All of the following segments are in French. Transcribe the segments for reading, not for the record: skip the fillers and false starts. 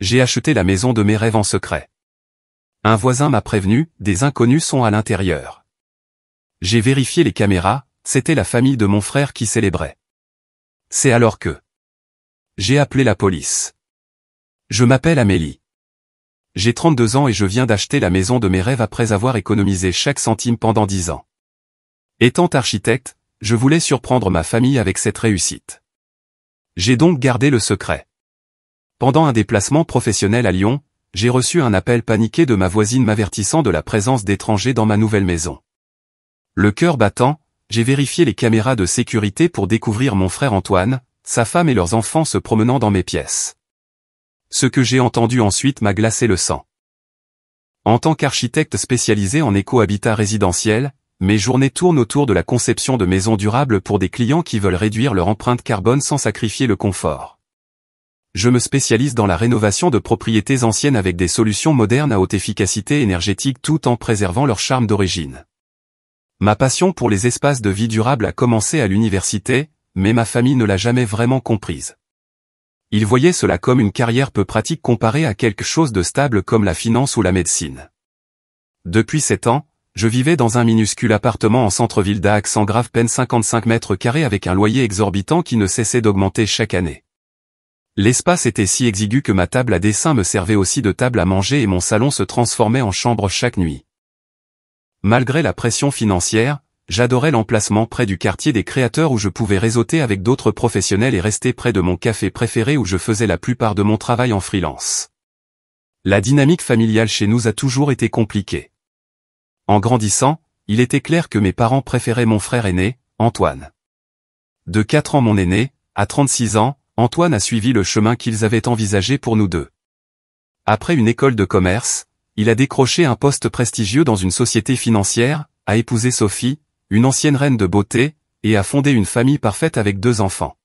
J'ai acheté la maison de mes rêves en secret. Un voisin m'a prévenu, des inconnus sont à l'intérieur. J'ai vérifié les caméras, c'était la famille de mon frère qui célébrait. C'est alors que j'ai appelé la police. Je m'appelle Amélie. J'ai 32 ans et je viens d'acheter la maison de mes rêves après avoir économisé chaque centime pendant 10 ans. Étant architecte, je voulais surprendre ma famille avec cette réussite. J'ai donc gardé le secret. Pendant un déplacement professionnel à Lyon, j'ai reçu un appel paniqué de ma voisine m'avertissant de la présence d'étrangers dans ma nouvelle maison. Le cœur battant, j'ai vérifié les caméras de sécurité pour découvrir mon frère Antoine, sa femme et leurs enfants se promenant dans mes pièces. Ce que j'ai entendu ensuite m'a glacé le sang. En tant qu'architecte spécialisé en éco-habitat résidentiel, mes journées tournent autour de la conception de maisons durables pour des clients qui veulent réduire leur empreinte carbone sans sacrifier le confort. Je me spécialise dans la rénovation de propriétés anciennes avec des solutions modernes à haute efficacité énergétique tout en préservant leur charme d'origine. Ma passion pour les espaces de vie durables a commencé à l'université, mais ma famille ne l'a jamais vraiment comprise. Ils voyaient cela comme une carrière peu pratique comparée à quelque chose de stable comme la finance ou la médecine. Depuis 7 ans, je vivais dans un minuscule appartement en centre-ville d'Aix-en-Graves, 55 mètres carrés avec un loyer exorbitant qui ne cessait d'augmenter chaque année. L'espace était si exigu que ma table à dessin me servait aussi de table à manger et mon salon se transformait en chambre chaque nuit. Malgré la pression financière, j'adorais l'emplacement près du quartier des créateurs où je pouvais réseauter avec d'autres professionnels et rester près de mon café préféré où je faisais la plupart de mon travail en freelance. La dynamique familiale chez nous a toujours été compliquée. En grandissant, il était clair que mes parents préféraient mon frère aîné, Antoine. De 4 ans mon aîné, à 36 ans, Antoine a suivi le chemin qu'ils avaient envisagé pour nous deux. Après une école de commerce, il a décroché un poste prestigieux dans une société financière, a épousé Sophie, une ancienne reine de beauté, et a fondé une famille parfaite avec 2 enfants.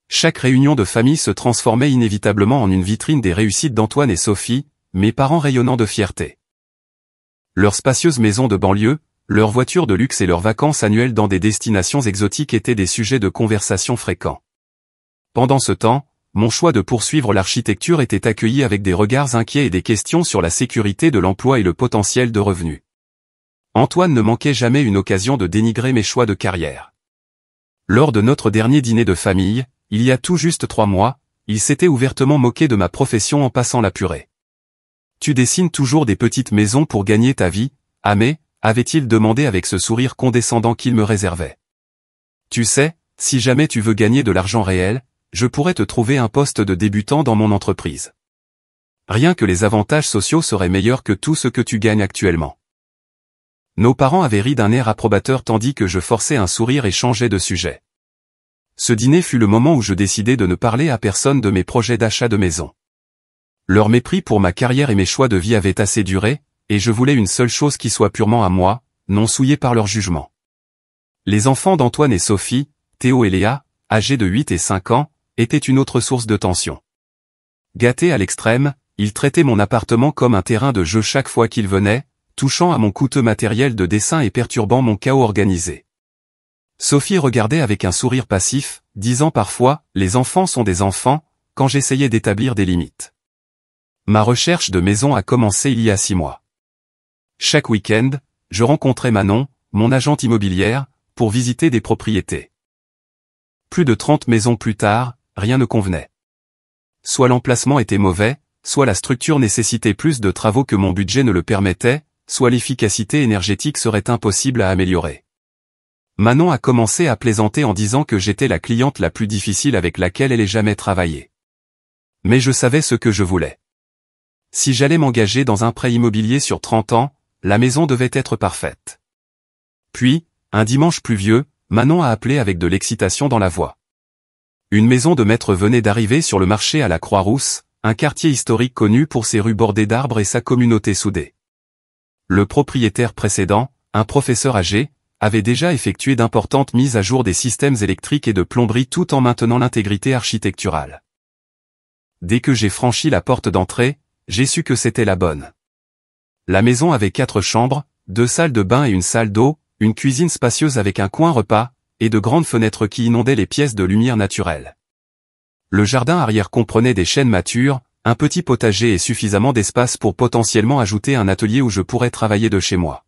Chaque réunion de famille se transformait inévitablement en une vitrine des réussites d'Antoine et Sophie, mes parents rayonnant de fierté. Leur spacieuse maison de banlieue, leurs voitures de luxe et leurs vacances annuelles dans des destinations exotiques étaient des sujets de conversation fréquents. Pendant ce temps, mon choix de poursuivre l'architecture était accueilli avec des regards inquiets et des questions sur la sécurité de l'emploi et le potentiel de revenus. Antoine ne manquait jamais une occasion de dénigrer mes choix de carrière. Lors de notre dernier dîner de famille, il y a tout juste 3 mois, il s'était ouvertement moqué de ma profession en passant la purée. « Tu dessines toujours des petites maisons pour gagner ta vie, Amé ?» avait-il demandé avec ce sourire condescendant qu'il me réservait. « Tu sais, si jamais tu veux gagner de l'argent réel, je pourrais te trouver un poste de débutant dans mon entreprise. Rien que les avantages sociaux seraient meilleurs que tout ce que tu gagnes actuellement. » Nos parents avaient ri d'un air approbateur tandis que je forçais un sourire et changeais de sujet. Ce dîner fut le moment où je décidai de ne parler à personne de mes projets d'achat de maison. Leur mépris pour ma carrière et mes choix de vie avait assez duré, et je voulais une seule chose qui soit purement à moi, non souillée par leur jugement. Les enfants d'Antoine et Sophie, Théo et Léa, âgés de 8 et 5 ans, étaient une autre source de tension. Gâtés à l'extrême, ils traitaient mon appartement comme un terrain de jeu chaque fois qu'ils venaient, touchant à mon coûteux matériel de dessin et perturbant mon chaos organisé. Sophie regardait avec un sourire passif, disant parfois « les enfants sont des enfants » quand j'essayais d'établir des limites. Ma recherche de maison a commencé il y a 6 mois. Chaque week-end, je rencontrais Manon, mon agente immobilière, pour visiter des propriétés. Plus de 30 maisons plus tard, rien ne convenait. Soit l'emplacement était mauvais, soit la structure nécessitait plus de travaux que mon budget ne le permettait, soit l'efficacité énergétique serait impossible à améliorer. Manon a commencé à plaisanter en disant que j'étais la cliente la plus difficile avec laquelle elle ait jamais travaillé. Mais je savais ce que je voulais. Si j'allais m'engager dans un prêt immobilier sur 30 ans, la maison devait être parfaite. Puis, un dimanche pluvieux, Manon a appelé avec de l'excitation dans la voix. Une maison de maître venait d'arriver sur le marché à la Croix-Rousse, un quartier historique connu pour ses rues bordées d'arbres et sa communauté soudée. Le propriétaire précédent, un professeur âgé, avait déjà effectué d'importantes mises à jour des systèmes électriques et de plomberie tout en maintenant l'intégrité architecturale. Dès que j'ai franchi la porte d'entrée, j'ai su que c'était la bonne. La maison avait 4 chambres, 2 salles de bain et une salle d'eau, une cuisine spacieuse avec un coin repas, et de grandes fenêtres qui inondaient les pièces de lumière naturelle. Le jardin arrière comprenait des chênes matures, un petit potager et suffisamment d'espace pour potentiellement ajouter un atelier où je pourrais travailler de chez moi.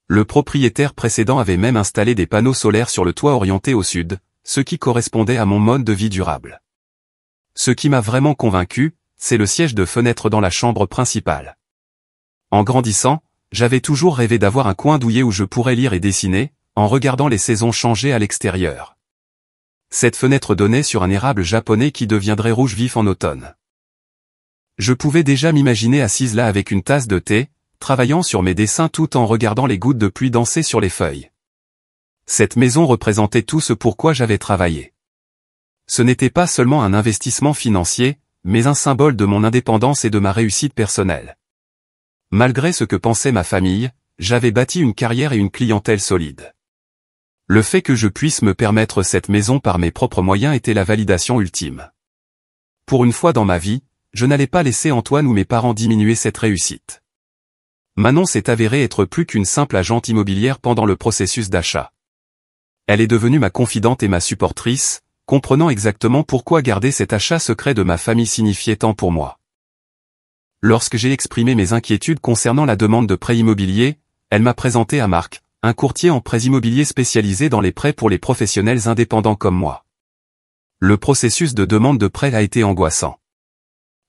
Le propriétaire précédent avait même installé des panneaux solaires sur le toit orienté au sud, ce qui correspondait à mon mode de vie durable. Ce qui m'a vraiment convaincu, c'est le siège de fenêtre dans la chambre principale. En grandissant, j'avais toujours rêvé d'avoir un coin douillet où je pourrais lire et dessiner, en regardant les saisons changer à l'extérieur. Cette fenêtre donnait sur un érable japonais qui deviendrait rouge vif en automne. Je pouvais déjà m'imaginer assise là avec une tasse de thé, travaillant sur mes dessins tout en regardant les gouttes de pluie danser sur les feuilles. Cette maison représentait tout ce pourquoi j'avais travaillé. Ce n'était pas seulement un investissement financier, mais un symbole de mon indépendance et de ma réussite personnelle. Malgré ce que pensait ma famille, j'avais bâti une carrière et une clientèle solide. Le fait que je puisse me permettre cette maison par mes propres moyens était la validation ultime. Pour une fois dans ma vie, je n'allais pas laisser Antoine ou mes parents diminuer cette réussite. Manon s'est avérée être plus qu'une simple agente immobilière pendant le processus d'achat. Elle est devenue ma confidente et ma supportrice, comprenant exactement pourquoi garder cet achat secret de ma famille signifiait tant pour moi. Lorsque j'ai exprimé mes inquiétudes concernant la demande de prêt immobilier, elle m'a présenté à Marc, un courtier en prêts immobiliers spécialisé dans les prêts pour les professionnels indépendants comme moi. Le processus de demande de prêt a été angoissant.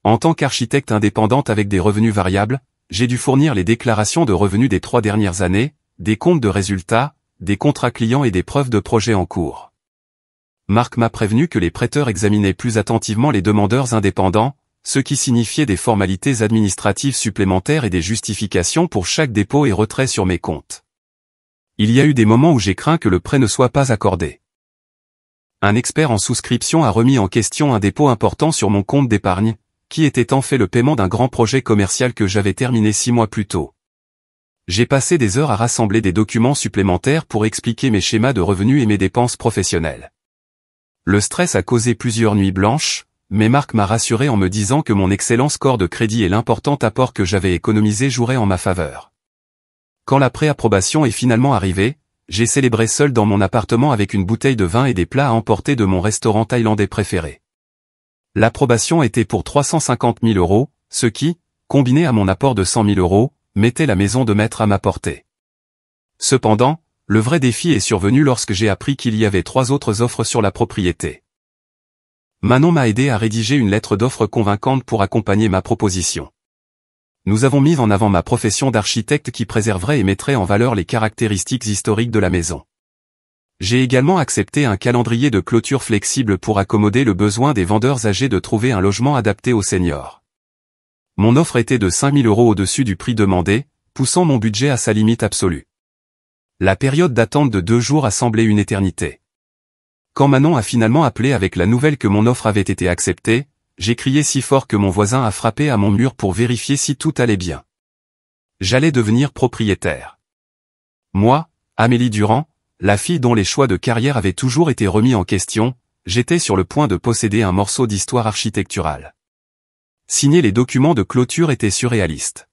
En tant qu'architecte indépendante avec des revenus variables, j'ai dû fournir les déclarations de revenus des 3 dernières années, des comptes de résultats, des contrats clients et des preuves de projets en cours. Marc m'a prévenu que les prêteurs examinaient plus attentivement les demandeurs indépendants, ce qui signifiait des formalités administratives supplémentaires et des justifications pour chaque dépôt et retrait sur mes comptes. Il y a eu des moments où j'ai craint que le prêt ne soit pas accordé. Un expert en souscription a remis en question un dépôt important sur mon compte d'épargne, qui était en fait le paiement d'un grand projet commercial que j'avais terminé 6 mois plus tôt. J'ai passé des heures à rassembler des documents supplémentaires pour expliquer mes schémas de revenus et mes dépenses professionnelles. Le stress a causé plusieurs nuits blanches, mais Marc m'a rassuré en me disant que mon excellent score de crédit et l'important apport que j'avais économisé joueraient en ma faveur. Quand la préapprobation est finalement arrivée, j'ai célébré seul dans mon appartement avec une bouteille de vin et des plats à emporter de mon restaurant thaïlandais préféré. L'approbation était pour 350 000 €, ce qui, combiné à mon apport de 100 000 €, mettait la maison de maître à ma portée. Cependant, le vrai défi est survenu lorsque j'ai appris qu'il y avait 3 autres offres sur la propriété. Manon m'a aidé à rédiger une lettre d'offre convaincante pour accompagner ma proposition. Nous avons mis en avant ma profession d'architecte qui préserverait et mettrait en valeur les caractéristiques historiques de la maison. J'ai également accepté un calendrier de clôture flexible pour accommoder le besoin des vendeurs âgés de trouver un logement adapté aux seniors. Mon offre était de 5 000 € au-dessus du prix demandé, poussant mon budget à sa limite absolue. La période d'attente de 2 jours a semblé une éternité. Quand Manon a finalement appelé avec la nouvelle que mon offre avait été acceptée, j'ai crié si fort que mon voisin a frappé à mon mur pour vérifier si tout allait bien. J'allais devenir propriétaire. Moi, Amélie Durand, la fille dont les choix de carrière avaient toujours été remis en question, j'étais sur le point de posséder un morceau d'histoire architecturale. Signer les documents de clôture était surréaliste.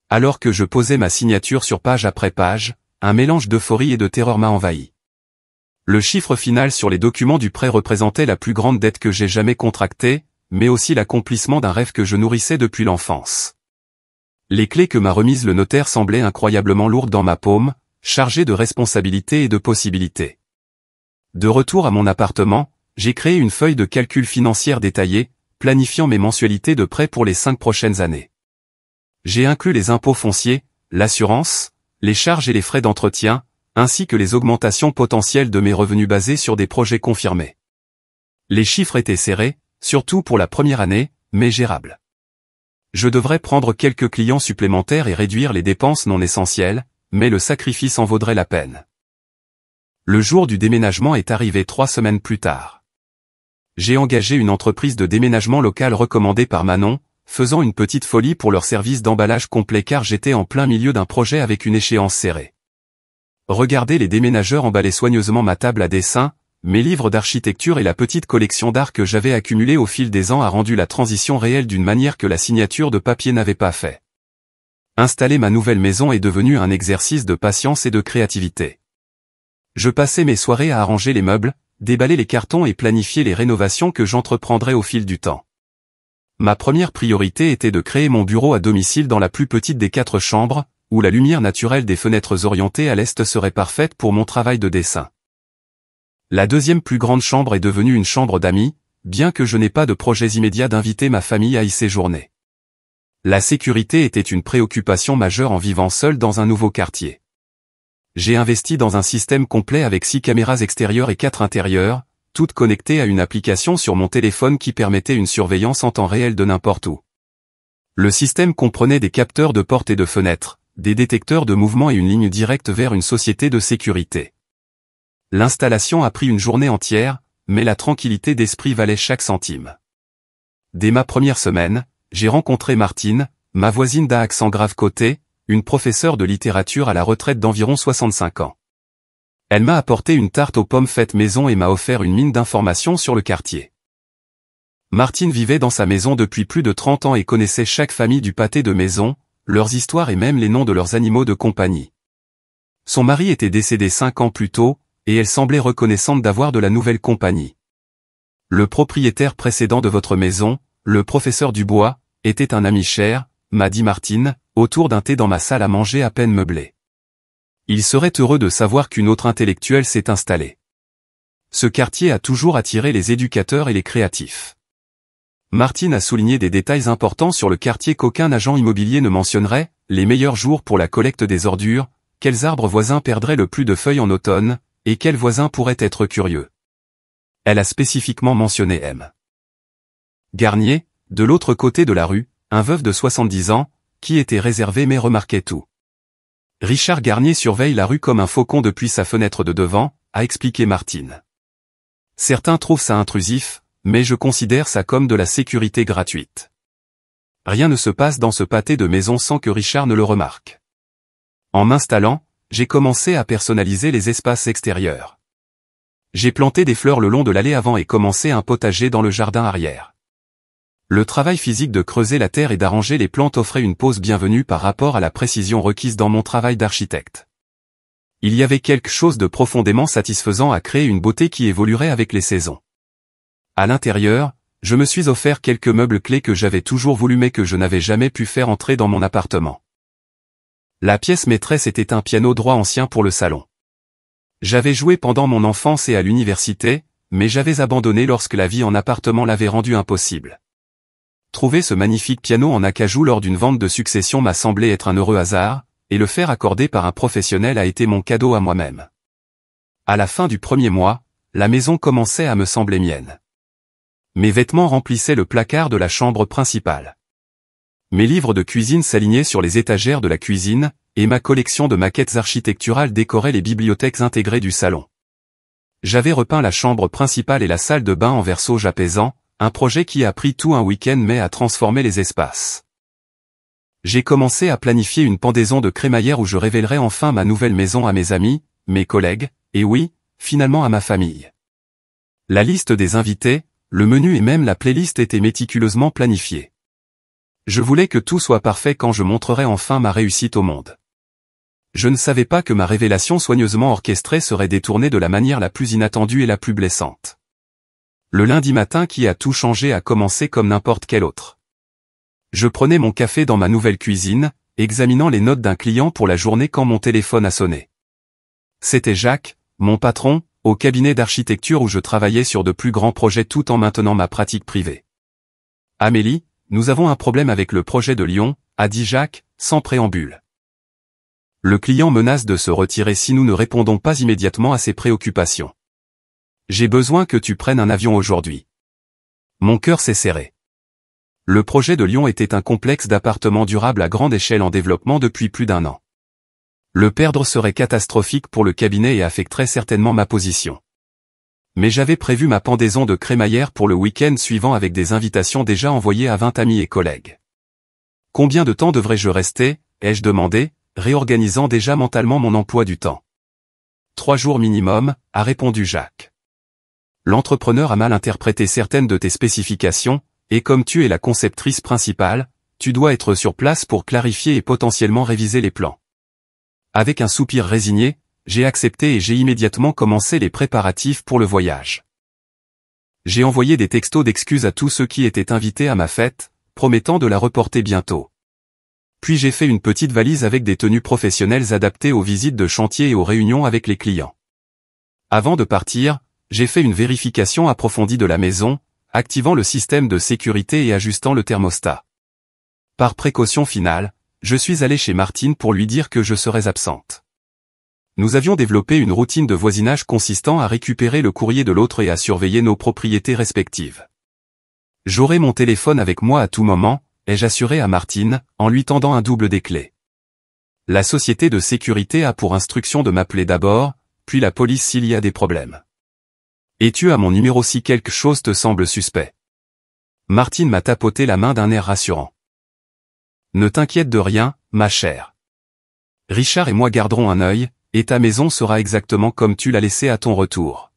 Alors que je posais ma signature sur page après page, un mélange d'euphorie et de terreur m'a envahi. Le chiffre final sur les documents du prêt représentait la plus grande dette que j'ai jamais contractée, mais aussi l'accomplissement d'un rêve que je nourrissais depuis l'enfance. Les clés que m'a remises le notaire semblaient incroyablement lourdes dans ma paume, chargées de responsabilités et de possibilités. De retour à mon appartement, j'ai créé une feuille de calcul financière détaillée, planifiant mes mensualités de prêt pour les 5 prochaines années. J'ai inclus les impôts fonciers, l'assurance, les charges et les frais d'entretien, ainsi que les augmentations potentielles de mes revenus basés sur des projets confirmés. Les chiffres étaient serrés, surtout pour la première année, mais gérables. Je devrais prendre quelques clients supplémentaires et réduire les dépenses non essentielles, mais le sacrifice en vaudrait la peine. Le jour du déménagement est arrivé 3 semaines plus tard. J'ai engagé une entreprise de déménagement locale recommandée par Manon, faisant une petite folie pour leur service d'emballage complet car j'étais en plein milieu d'un projet avec une échéance serrée. Regarder les déménageurs emballer soigneusement ma table à dessin, mes livres d'architecture et la petite collection d'art que j'avais accumulée au fil des ans a rendu la transition réelle d'une manière que la signature de papier n'avait pas fait. Installer ma nouvelle maison est devenu un exercice de patience et de créativité. Je passais mes soirées à arranger les meubles, déballer les cartons et planifier les rénovations que j'entreprendrais au fil du temps. Ma première priorité était de créer mon bureau à domicile dans la plus petite des 4 chambres, où la lumière naturelle des fenêtres orientées à l'est serait parfaite pour mon travail de dessin. La deuxième plus grande chambre est devenue une chambre d'amis, bien que je n'ai pas de projets immédiats d'inviter ma famille à y séjourner. La sécurité était une préoccupation majeure en vivant seul dans un nouveau quartier. J'ai investi dans un système complet avec 6 caméras extérieures et 4 intérieures, toutes connectées à une application sur mon téléphone qui permettait une surveillance en temps réel de n'importe où. Le système comprenait des capteurs de portes et de fenêtres, des détecteurs de mouvement et une ligne directe vers une société de sécurité. L'installation a pris une journée entière, mais la tranquillité d'esprit valait chaque centime. Dès ma première semaine, j'ai rencontré Martine, ma voisine d'un accent grave côté, une professeure de littérature à la retraite d'environ 65 ans. Elle m'a apporté une tarte aux pommes faite maison et m'a offert une mine d'informations sur le quartier. Martine vivait dans sa maison depuis plus de 30 ans et connaissait chaque famille du pâté de maison, leurs histoires et même les noms de leurs animaux de compagnie. Son mari était décédé 5 ans plus tôt, et elle semblait reconnaissante d'avoir de la nouvelle compagnie. Le propriétaire précédent de votre maison, le professeur Dubois, était un ami cher, m'a dit Martine, autour d'un thé dans ma salle à manger à peine meublée. Il serait heureux de savoir qu'une autre intellectuelle s'est installée. Ce quartier a toujours attiré les éducateurs et les créatifs. Martine a souligné des détails importants sur le quartier qu'aucun agent immobilier ne mentionnerait, les meilleurs jours pour la collecte des ordures, quels arbres voisins perdraient le plus de feuilles en automne, et quels voisins pourraient être curieux. Elle a spécifiquement mentionné M. Garnier, de l'autre côté de la rue, un veuf de 70 ans, qui était réservé mais remarquait tout. Richard Garnier surveille la rue comme un faucon depuis sa fenêtre de devant, a expliqué Martine. Certains trouvent ça intrusif, mais je considère ça comme de la sécurité gratuite. Rien ne se passe dans ce pâté de maison sans que Richard ne le remarque. En m'installant, j'ai commencé à personnaliser les espaces extérieurs. J'ai planté des fleurs le long de l'allée avant et commencé un potager dans le jardin arrière. Le travail physique de creuser la terre et d'arranger les plantes offrait une pause bienvenue par rapport à la précision requise dans mon travail d'architecte. Il y avait quelque chose de profondément satisfaisant à créer une beauté qui évoluerait avec les saisons. À l'intérieur, je me suis offert quelques meubles clés que j'avais toujours voulu mais que je n'avais jamais pu faire entrer dans mon appartement. La pièce maîtresse était un piano droit ancien pour le salon. J'avais joué pendant mon enfance et à l'université, mais j'avais abandonné lorsque la vie en appartement l'avait rendu impossible. Trouver ce magnifique piano en acajou lors d'une vente de succession m'a semblé être un heureux hasard, et le faire accorder par un professionnel a été mon cadeau à moi-même. À la fin du premier mois, la maison commençait à me sembler mienne. Mes vêtements remplissaient le placard de la chambre principale. Mes livres de cuisine s'alignaient sur les étagères de la cuisine, et ma collection de maquettes architecturales décorait les bibliothèques intégrées du salon. J'avais repeint la chambre principale et la salle de bain en vert sauge apaisant, un projet qui a pris tout un week-end mais a transformé les espaces. J'ai commencé à planifier une pendaison de crémaillère où je révélerais enfin ma nouvelle maison à mes amis, mes collègues, et oui, finalement à ma famille. La liste des invités, le menu et même la playlist étaient méticuleusement planifiés. Je voulais que tout soit parfait quand je montrerais enfin ma réussite au monde. Je ne savais pas que ma révélation soigneusement orchestrée serait détournée de la manière la plus inattendue et la plus blessante. Le lundi matin qui a tout changé a commencé comme n'importe quel autre. Je prenais mon café dans ma nouvelle cuisine, examinant les notes d'un client pour la journée quand mon téléphone a sonné. C'était Jacques, mon patron, au cabinet d'architecture où je travaillais sur de plus grands projets tout en maintenant ma pratique privée. « Amélie, nous avons un problème avec le projet de Lyon », a dit Jacques, sans préambule. Le client menace de se retirer si nous ne répondons pas immédiatement à ses préoccupations. J'ai besoin que tu prennes un avion aujourd'hui. Mon cœur s'est serré. Le projet de Lyon était un complexe d'appartements durables à grande échelle en développement depuis plus d'1 an. Le perdre serait catastrophique pour le cabinet et affecterait certainement ma position. Mais j'avais prévu ma pendaison de crémaillère pour le week-end suivant avec des invitations déjà envoyées à 20 amis et collègues. Combien de temps devrais-je rester, ai-je demandé, réorganisant déjà mentalement mon emploi du temps. 3 jours minimum, a répondu Jacques. L'entrepreneur a mal interprété certaines de tes spécifications, et comme tu es la conceptrice principale, tu dois être sur place pour clarifier et potentiellement réviser les plans. Avec un soupir résigné, j'ai accepté et j'ai immédiatement commencé les préparatifs pour le voyage. J'ai envoyé des textos d'excuses à tous ceux qui étaient invités à ma fête, promettant de la reporter bientôt. Puis j'ai fait une petite valise avec des tenues professionnelles adaptées aux visites de chantier et aux réunions avec les clients. Avant de partir, j'ai fait une vérification approfondie de la maison, activant le système de sécurité et ajustant le thermostat. Par précaution finale, je suis allé chez Martine pour lui dire que je serais absente. Nous avions développé une routine de voisinage consistant à récupérer le courrier de l'autre et à surveiller nos propriétés respectives. J'aurai mon téléphone avec moi à tout moment, ai-je assuré à Martine, en lui tendant un double des clés. La société de sécurité a pour instruction de m'appeler d'abord, puis la police s'il y a des problèmes. Es-tu à mon numéro si quelque chose te semble suspect? Martine m'a tapoté la main d'un air rassurant. Ne t'inquiète de rien, ma chère. Richard et moi garderons un œil, et ta maison sera exactement comme tu l'as laissée à ton retour.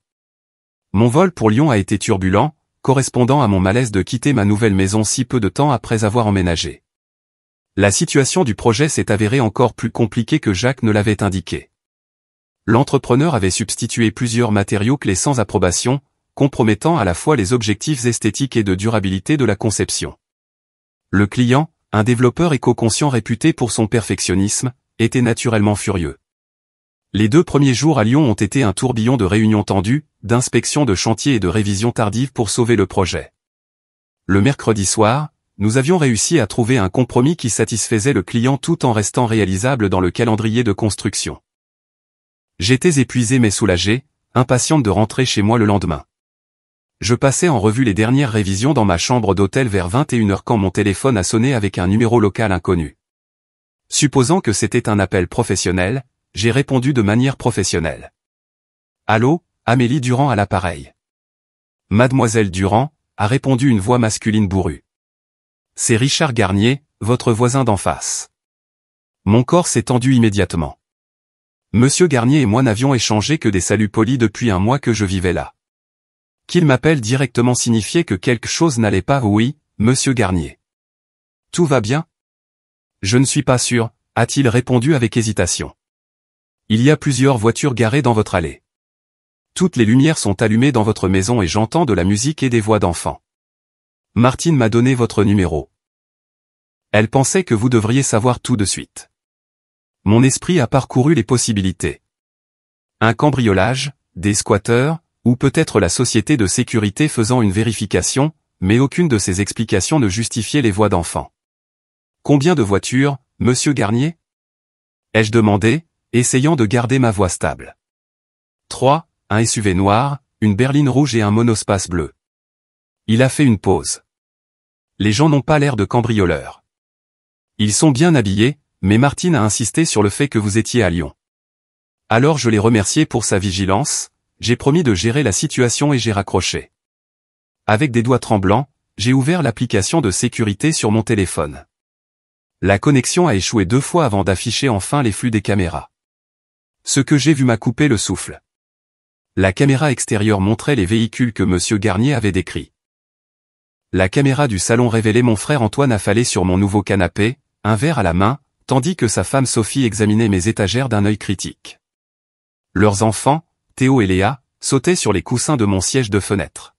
Mon vol pour Lyon a été turbulent, correspondant à mon malaise de quitter ma nouvelle maison si peu de temps après avoir emménagé. La situation du projet s'est avérée encore plus compliquée que Jacques ne l'avait indiqué. L'entrepreneur avait substitué plusieurs matériaux clés sans approbation, compromettant à la fois les objectifs esthétiques et de durabilité de la conception. Le client, un développeur éco-conscient réputé pour son perfectionnisme, était naturellement furieux. Les 2 premiers jours à Lyon ont été un tourbillon de réunions tendues, d'inspections de chantier et de révisions tardives pour sauver le projet. Le mercredi soir, nous avions réussi à trouver un compromis qui satisfaisait le client tout en restant réalisable dans le calendrier de construction. J'étais épuisé mais soulagé, impatiente de rentrer chez moi le lendemain. Je passais en revue les dernières révisions dans ma chambre d'hôtel vers 21h quand mon téléphone a sonné avec un numéro local inconnu. Supposant que c'était un appel professionnel, j'ai répondu de manière professionnelle. Allô, Amélie Durand à l'appareil. Mademoiselle Durand, a répondu une voix masculine bourrue. C'est Richard Garnier, votre voisin d'en face. Mon corps s'est tendu immédiatement. Monsieur Garnier et moi n'avions échangé que des saluts polis depuis un mois que je vivais là. Qu'il m'appelle directement signifiait que quelque chose n'allait pas. Oui, monsieur Garnier. Tout va bien? Je ne suis pas sûr, a-t-il répondu avec hésitation. Il y a plusieurs voitures garées dans votre allée. Toutes les lumières sont allumées dans votre maison et j'entends de la musique et des voix d'enfants. Martine m'a donné votre numéro. Elle pensait que vous devriez savoir tout de suite. Mon esprit a parcouru les possibilités. Un cambriolage, des squatteurs, ou peut-être la société de sécurité faisant une vérification, mais aucune de ces explications ne justifiait les voix d'enfants. Combien de voitures, monsieur Garnier? Ai-je demandé, essayant de garder ma voix stable. 3, un SUV noir, une berline rouge et un monospace bleu. Il a fait une pause. Les gens n'ont pas l'air de cambrioleurs. Ils sont bien habillés, mais Martine a insisté sur le fait que vous étiez à Lyon. Alors je l'ai remercié pour sa vigilance, j'ai promis de gérer la situation et j'ai raccroché. Avec des doigts tremblants, j'ai ouvert l'application de sécurité sur mon téléphone. La connexion a échoué 2 fois avant d'afficher enfin les flux des caméras. Ce que j'ai vu m'a coupé le souffle. La caméra extérieure montrait les véhicules que monsieur Garnier avait décrits. La caméra du salon révélait mon frère Antoine affalé sur mon nouveau canapé, un verre à la main, tandis que sa femme Sophie examinait mes étagères d'un œil critique. Leurs enfants, Théo et Léa, sautaient sur les coussins de mon siège de fenêtre.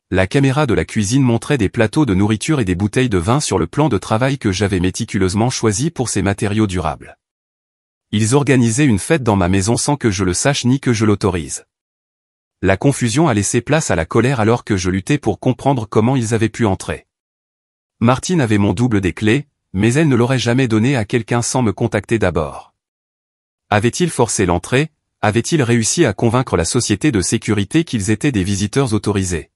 La caméra de la cuisine montrait des plateaux de nourriture et des bouteilles de vin sur le plan de travail que j'avais méticuleusement choisi pour ces matériaux durables. Ils organisaient une fête dans ma maison sans que je le sache ni que je l'autorise. La confusion a laissé place à la colère alors que je luttais pour comprendre comment ils avaient pu entrer. Martine avait mon double des clés, mais elle ne l'aurait jamais donné à quelqu'un sans me contacter d'abord. Avait-il forcé l'entrée? Avait-il réussi à convaincre la société de sécurité qu'ils étaient des visiteurs autorisés?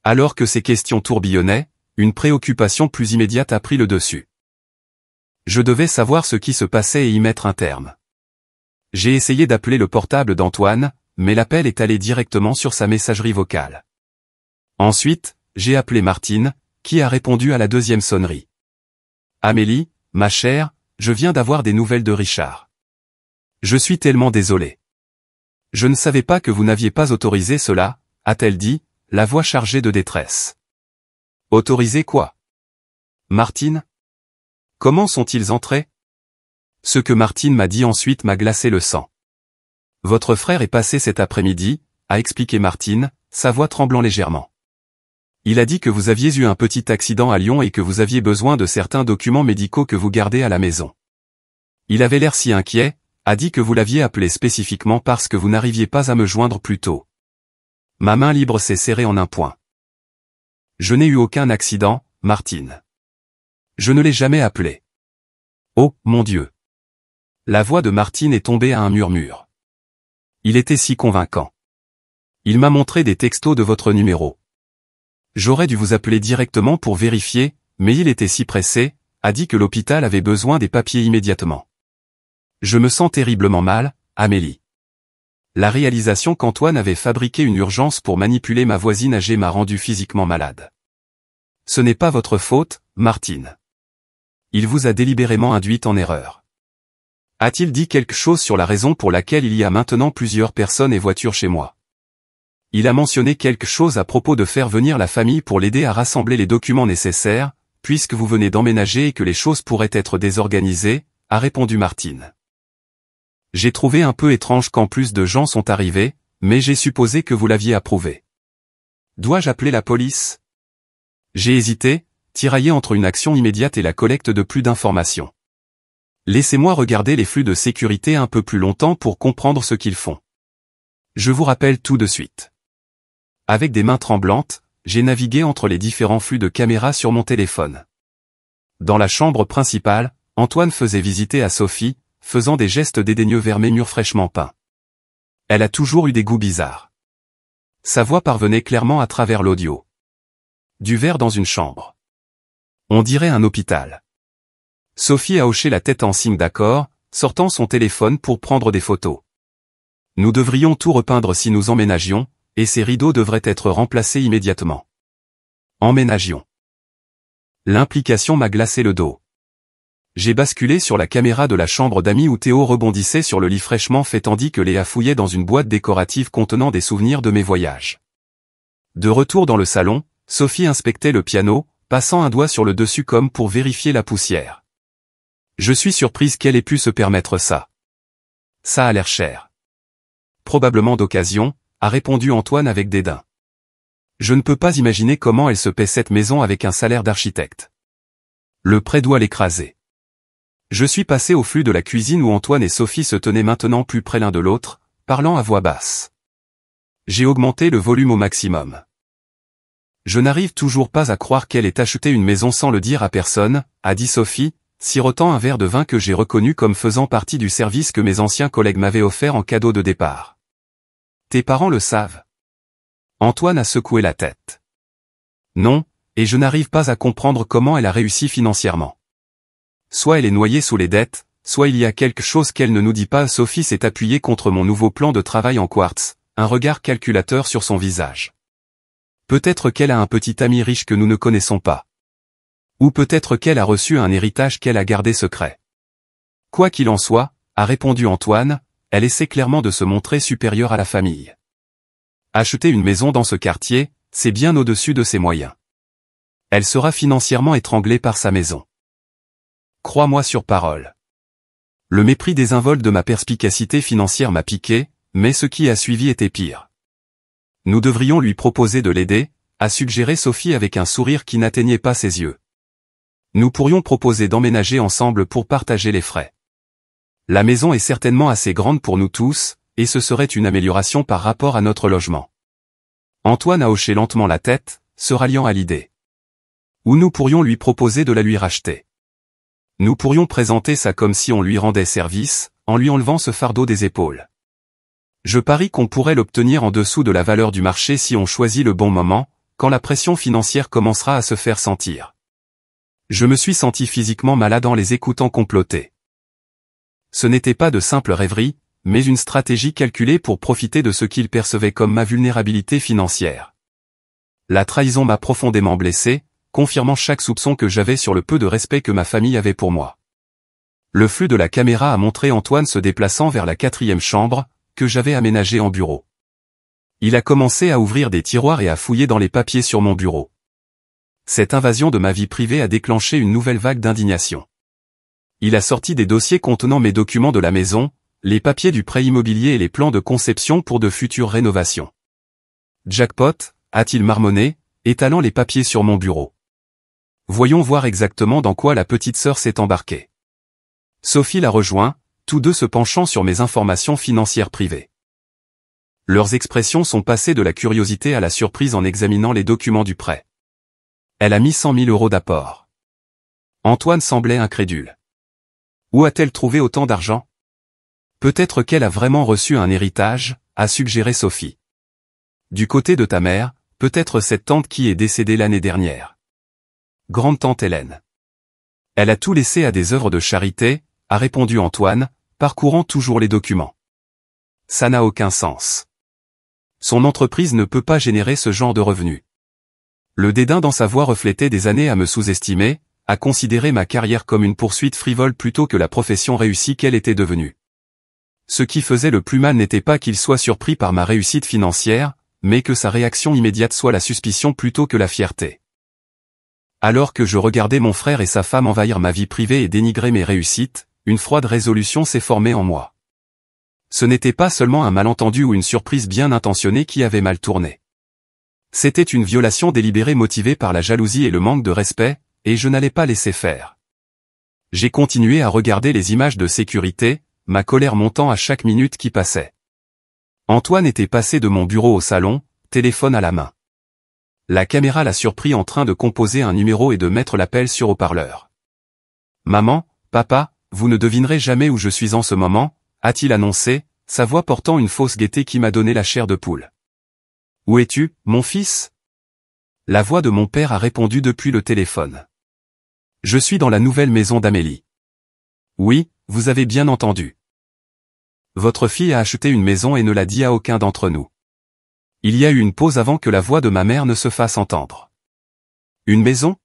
Alors que ces questions tourbillonnaient, une préoccupation plus immédiate a pris le dessus. Je devais savoir ce qui se passait et y mettre un terme. J'ai essayé d'appeler le portable d'Antoine, mais l'appel est allé directement sur sa messagerie vocale. Ensuite, j'ai appelé Martine, qui a répondu à la 2e sonnerie. Amélie, ma chère, je viens d'avoir des nouvelles de Richard. Je suis tellement désolé. Je ne savais pas que vous n'aviez pas autorisé cela, a-t-elle dit, la voix chargée de détresse. Autorisé quoi? Martine? Comment sont-ils entrés? Ce que Martine m'a dit ensuite m'a glacé le sang. Votre frère est passé cet après-midi, a expliqué Martine, sa voix tremblant légèrement. Il a dit que vous aviez eu un petit accident à Lyon et que vous aviez besoin de certains documents médicaux que vous gardez à la maison. Il avait l'air si inquiet, a dit que vous l'aviez appelé spécifiquement parce que vous n'arriviez pas à me joindre plus tôt. Ma main libre s'est serrée en un point. Je n'ai eu aucun accident, Martine. Je ne l'ai jamais appelé. Oh, mon Dieu. La voix de Martine est tombée à un murmure. Il était si convaincant. Il m'a montré des textos de votre numéro. J'aurais dû vous appeler directement pour vérifier, mais il était si pressé, a dit que l'hôpital avait besoin des papiers immédiatement. Je me sens terriblement mal, Amélie. La réalisation qu'Antoine avait fabriqué une urgence pour manipuler ma voisine âgée m'a rendu physiquement malade. Ce n'est pas votre faute, Martine. Il vous a délibérément induite en erreur. A-t-il dit quelque chose sur la raison pour laquelle il y a maintenant plusieurs personnes et voitures chez moi? Il a mentionné quelque chose à propos de faire venir la famille pour l'aider à rassembler les documents nécessaires, puisque vous venez d'emménager et que les choses pourraient être désorganisées, a répondu Martine. J'ai trouvé un peu étrange qu'en plus de gens sont arrivés, mais j'ai supposé que vous l'aviez approuvé. Dois-je appeler la police? J'ai hésité, tiraillé entre une action immédiate et la collecte de plus d'informations. Laissez-moi regarder les flux de sécurité un peu plus longtemps pour comprendre ce qu'ils font. Je vous rappelle tout de suite. Avec des mains tremblantes, j'ai navigué entre les différents flux de caméras sur mon téléphone. Dans la chambre principale, Antoine faisait visiter à Sophie, faisant des gestes dédaigneux vers mes murs fraîchement peints. Elle a toujours eu des goûts bizarres. Sa voix parvenait clairement à travers l'audio. Du verre dans une chambre. On dirait un hôpital. Sophie a hoché la tête en signe d'accord, sortant son téléphone pour prendre des photos. Nous devrions tout repeindre si nous emménagions, et ces rideaux devraient être remplacés immédiatement. Emménagions. L'implication m'a glacé le dos. J'ai basculé sur la caméra de la chambre d'amis où Théo rebondissait sur le lit fraîchement fait tandis que Léa fouillait dans une boîte décorative contenant des souvenirs de mes voyages. De retour dans le salon, Sophie inspectait le piano, passant un doigt sur le dessus comme pour vérifier la poussière. Je suis surprise qu'elle ait pu se permettre ça. Ça a l'air cher. Probablement d'occasion, a répondu Antoine avec dédain. Je ne peux pas imaginer comment elle se paie cette maison avec un salaire d'architecte. Le prêt doit l'écraser. Je suis passé au flux de la cuisine où Antoine et Sophie se tenaient maintenant plus près l'un de l'autre, parlant à voix basse. J'ai augmenté le volume au maximum. Je n'arrive toujours pas à croire qu'elle ait acheté une maison sans le dire à personne, a dit Sophie, sirotant un verre de vin que j'ai reconnu comme faisant partie du service que mes anciens collègues m'avaient offert en cadeau de départ. Tes parents le savent. Antoine a secoué la tête. Non, et je n'arrive pas à comprendre comment elle a réussi financièrement. Soit elle est noyée sous les dettes, soit il y a quelque chose qu'elle ne nous dit pas. Sophie s'est appuyée contre mon nouveau plan de travail en quartz, un regard calculateur sur son visage. Peut-être qu'elle a un petit ami riche que nous ne connaissons pas. Ou peut-être qu'elle a reçu un héritage qu'elle a gardé secret. Quoi qu'il en soit, a répondu Antoine, elle essaie clairement de se montrer supérieure à la famille. Acheter une maison dans ce quartier, c'est bien au-dessus de ses moyens. Elle sera financièrement étranglée par sa maison. Crois-moi sur parole. Le mépris désinvolte de ma perspicacité financière m'a piqué, mais ce qui a suivi était pire. Nous devrions lui proposer de l'aider, a suggéré Sophie avec un sourire qui n'atteignait pas ses yeux. Nous pourrions proposer d'emménager ensemble pour partager les frais. La maison est certainement assez grande pour nous tous, et ce serait une amélioration par rapport à notre logement. Antoine a hoché lentement la tête, se ralliant à l'idée. Ou nous pourrions lui proposer de la lui racheter. Nous pourrions présenter ça comme si on lui rendait service, en lui enlevant ce fardeau des épaules. Je parie qu'on pourrait l'obtenir en dessous de la valeur du marché si on choisit le bon moment, quand la pression financière commencera à se faire sentir. Je me suis senti physiquement malade en les écoutant comploter. Ce n'était pas de simples rêveries, mais une stratégie calculée pour profiter de ce qu'ils percevaient comme ma vulnérabilité financière. La trahison m'a profondément blessé, confirmant chaque soupçon que j'avais sur le peu de respect que ma famille avait pour moi. Le flux de la caméra a montré Antoine se déplaçant vers la 4e chambre, que j'avais aménagée en bureau. Il a commencé à ouvrir des tiroirs et à fouiller dans les papiers sur mon bureau. Cette invasion de ma vie privée a déclenché une nouvelle vague d'indignation. Il a sorti des dossiers contenant mes documents de la maison, les papiers du prêt immobilier et les plans de conception pour de futures rénovations. Jackpot, a-t-il marmonné, étalant les papiers sur mon bureau. Voyons voir exactement dans quoi la petite sœur s'est embarquée. Sophie la rejoint, tous deux se penchant sur mes informations financières privées. Leurs expressions sont passées de la curiosité à la surprise en examinant les documents du prêt. Elle a mis 100 000 € d'apport. Antoine semblait incrédule. Où a-t-elle trouvé autant d'argent? Peut-être qu'elle a vraiment reçu un héritage, a suggéré Sophie. Du côté de ta mère, peut-être cette tante qui est décédée l'année dernière. Grande-tante Hélène. Elle a tout laissé à des œuvres de charité, a répondu Antoine, parcourant toujours les documents. Ça n'a aucun sens. Son entreprise ne peut pas générer ce genre de revenus. Le dédain dans sa voix reflétait des années à me sous-estimer, à considérer ma carrière comme une poursuite frivole plutôt que la profession réussie qu'elle était devenue. Ce qui faisait le plus mal n'était pas qu'il soit surpris par ma réussite financière, mais que sa réaction immédiate soit la suspicion plutôt que la fierté. Alors que je regardais mon frère et sa femme envahir ma vie privée et dénigrer mes réussites, une froide résolution s'est formée en moi. Ce n'était pas seulement un malentendu ou une surprise bien intentionnée qui avait mal tourné. C'était une violation délibérée motivée par la jalousie et le manque de respect, et je n'allais pas laisser faire. J'ai continué à regarder les images de sécurité, ma colère montant à chaque minute qui passait. Antoine était passé de mon bureau au salon, téléphone à la main. La caméra l'a surpris en train de composer un numéro et de mettre l'appel sur haut-parleur. « Maman, papa, vous ne devinerez jamais où je suis en ce moment », a-t-il annoncé, sa voix portant une fausse gaieté qui m'a donné la chair de poule. « Où es-tu, mon fils ?» La voix de mon père a répondu depuis le téléphone. « Je suis dans la nouvelle maison d'Amélie. »« Oui, vous avez bien entendu. Votre fille a acheté une maison et ne l'a dit à aucun d'entre nous. » Il y a eu une pause avant que la voix de ma mère ne se fasse entendre. « Une maison?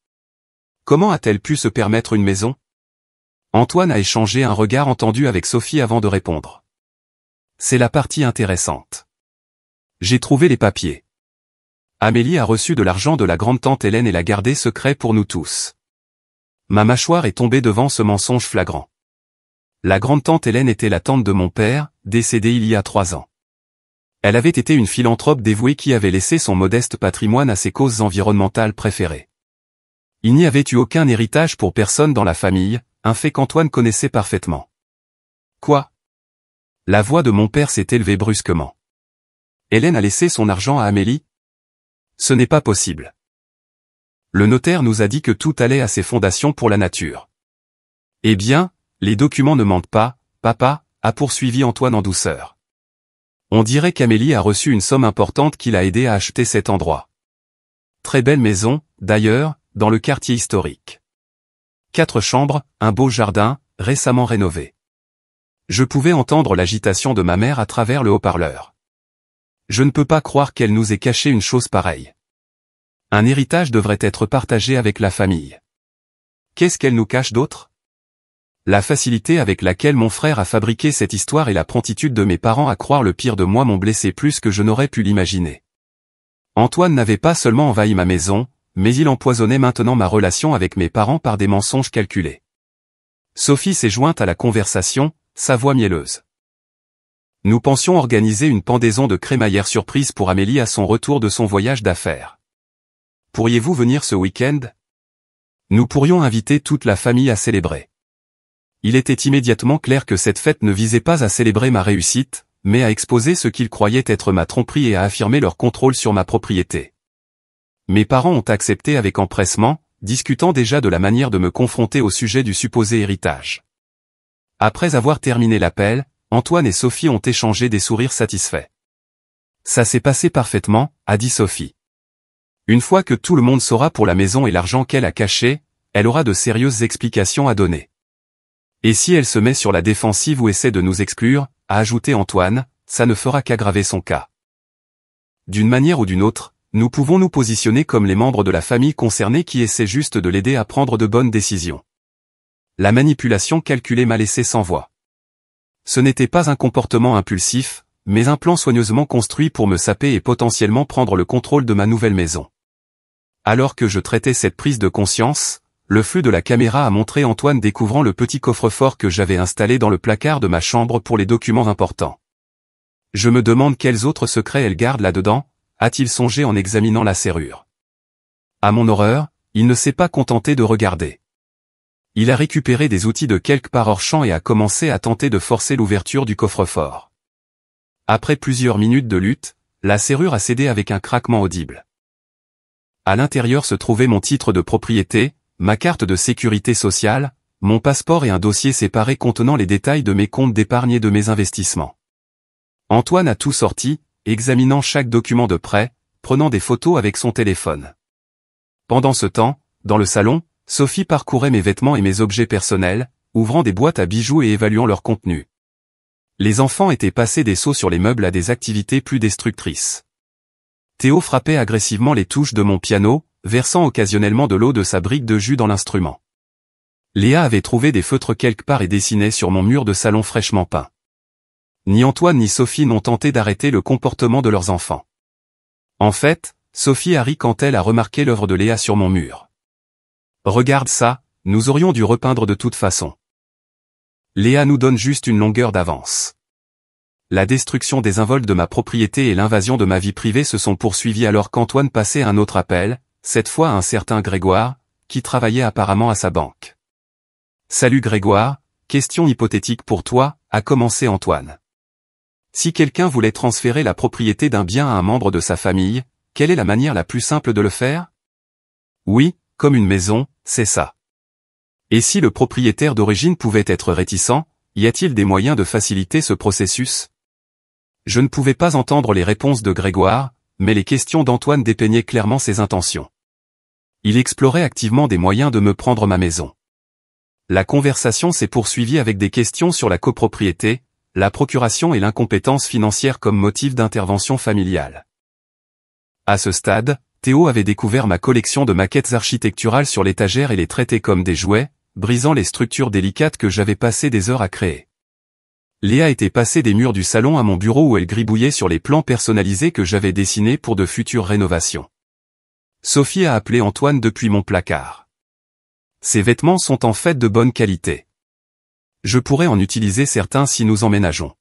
Comment a-t-elle pu se permettre une maison ?» Antoine a échangé un regard entendu avec Sophie avant de répondre. C'est la partie intéressante. J'ai trouvé les papiers. Amélie a reçu de l'argent de la grande-tante Hélène et l'a gardé secret pour nous tous. Ma mâchoire est tombée devant ce mensonge flagrant. La grande-tante Hélène était la tante de mon père, décédée il y a 3 ans. Elle avait été une philanthrope dévouée qui avait laissé son modeste patrimoine à ses causes environnementales préférées. Il n'y avait eu aucun héritage pour personne dans la famille, un fait qu'Antoine connaissait parfaitement. Quoi? La voix de mon père s'est élevée brusquement. Hélène a laissé son argent à Amélie? Ce n'est pas possible. Le notaire nous a dit que tout allait à ses fondations pour la nature. Eh bien, les documents ne mentent pas, papa, a poursuivi Antoine en douceur. On dirait qu'Amélie a reçu une somme importante qui l'a aidé à acheter cet endroit. Très belle maison, d'ailleurs, dans le quartier historique. 4 chambres, un beau jardin, récemment rénové. Je pouvais entendre l'agitation de ma mère à travers le haut-parleur. Je ne peux pas croire qu'elle nous ait caché une chose pareille. Un héritage devrait être partagé avec la famille. Qu'est-ce qu'elle nous cache d'autre? La facilité avec laquelle mon frère a fabriqué cette histoire et la promptitude de mes parents à croire le pire de moi m'ont blessé plus que je n'aurais pu l'imaginer. Antoine n'avait pas seulement envahi ma maison, mais il empoisonnait maintenant ma relation avec mes parents par des mensonges calculés. Sophie s'est jointe à la conversation, sa voix mielleuse. Nous pensions organiser une pendaison de crémaillère surprise pour Amélie à son retour de son voyage d'affaires. Pourriez-vous venir ce week-end? Nous pourrions inviter toute la famille à célébrer. Il était immédiatement clair que cette fête ne visait pas à célébrer ma réussite, mais à exposer ce qu'ils croyaient être ma tromperie et à affirmer leur contrôle sur ma propriété. Mes parents ont accepté avec empressement, discutant déjà de la manière de me confronter au sujet du supposé héritage. Après avoir terminé l'appel, Antoine et Sophie ont échangé des sourires satisfaits. Ça s'est passé parfaitement, a dit Sophie. Une fois que tout le monde saura pour la maison et l'argent qu'elle a caché, elle aura de sérieuses explications à donner. Et si elle se met sur la défensive ou essaie de nous exclure, a ajouté Antoine, ça ne fera qu'aggraver son cas. D'une manière ou d'une autre, nous pouvons nous positionner comme les membres de la famille concernée qui essaient juste de l'aider à prendre de bonnes décisions. La manipulation calculée m'a laissé sans voix. Ce n'était pas un comportement impulsif, mais un plan soigneusement construit pour me saper et potentiellement prendre le contrôle de ma nouvelle maison. Alors que je traitais cette prise de conscience, le flux de la caméra a montré Antoine découvrant le petit coffre-fort que j'avais installé dans le placard de ma chambre pour les documents importants. Je me demande quels autres secrets elle garde là-dedans, a-t-il songé en examinant la serrure. À mon horreur, il ne s'est pas contenté de regarder. Il a récupéré des outils de quelque part hors champ et a commencé à tenter de forcer l'ouverture du coffre-fort. Après plusieurs minutes de lutte, la serrure a cédé avec un craquement audible. À l'intérieur se trouvait mon titre de propriété, ma carte de sécurité sociale, mon passeport et un dossier séparé contenant les détails de mes comptes d'épargne et de mes investissements. Antoine a tout sorti, examinant chaque document de près, prenant des photos avec son téléphone. Pendant ce temps, dans le salon, Sophie parcourait mes vêtements et mes objets personnels, ouvrant des boîtes à bijoux et évaluant leur contenu. Les enfants étaient passés des seaux sur les meubles à des activités plus destructrices. Théo frappait agressivement les touches de mon piano, versant occasionnellement de l'eau de sa brique de jus dans l'instrument. Léa avait trouvé des feutres quelque part et dessinait sur mon mur de salon fraîchement peint. Ni Antoine ni Sophie n'ont tenté d'arrêter le comportement de leurs enfants. En fait, Sophie a ri quand elle a remarqué l'œuvre de Léa sur mon mur. Regarde ça, nous aurions dû repeindre de toute façon. Léa nous donne juste une longueur d'avance. La destruction désinvolte de ma propriété et l'invasion de ma vie privée se sont poursuivies alors qu'Antoine passait un autre appel, cette fois à un certain Grégoire, qui travaillait apparemment à sa banque. Salut Grégoire, question hypothétique pour toi, a commencé Antoine. Si quelqu'un voulait transférer la propriété d'un bien à un membre de sa famille, quelle est la manière la plus simple de le faire? Oui, comme une maison, c'est ça. Et si le propriétaire d'origine pouvait être réticent, y a-t-il des moyens de faciliter ce processus? Je ne pouvais pas entendre les réponses de Grégoire, mais les questions d'Antoine dépeignaient clairement ses intentions. Il explorait activement des moyens de me prendre ma maison. La conversation s'est poursuivie avec des questions sur la copropriété, la procuration et l'incompétence financière comme motif d'intervention familiale. À ce stade, Théo avait découvert ma collection de maquettes architecturales sur l'étagère et les traitait comme des jouets, brisant les structures délicates que j'avais passé des heures à créer. Léa était passée des murs du salon à mon bureau où elle gribouillait sur les plans personnalisés que j'avais dessinés pour de futures rénovations. Sophie a appelé Antoine depuis mon placard. Ces vêtements sont en fait de bonne qualité. Je pourrais en utiliser certains si nous emménageons.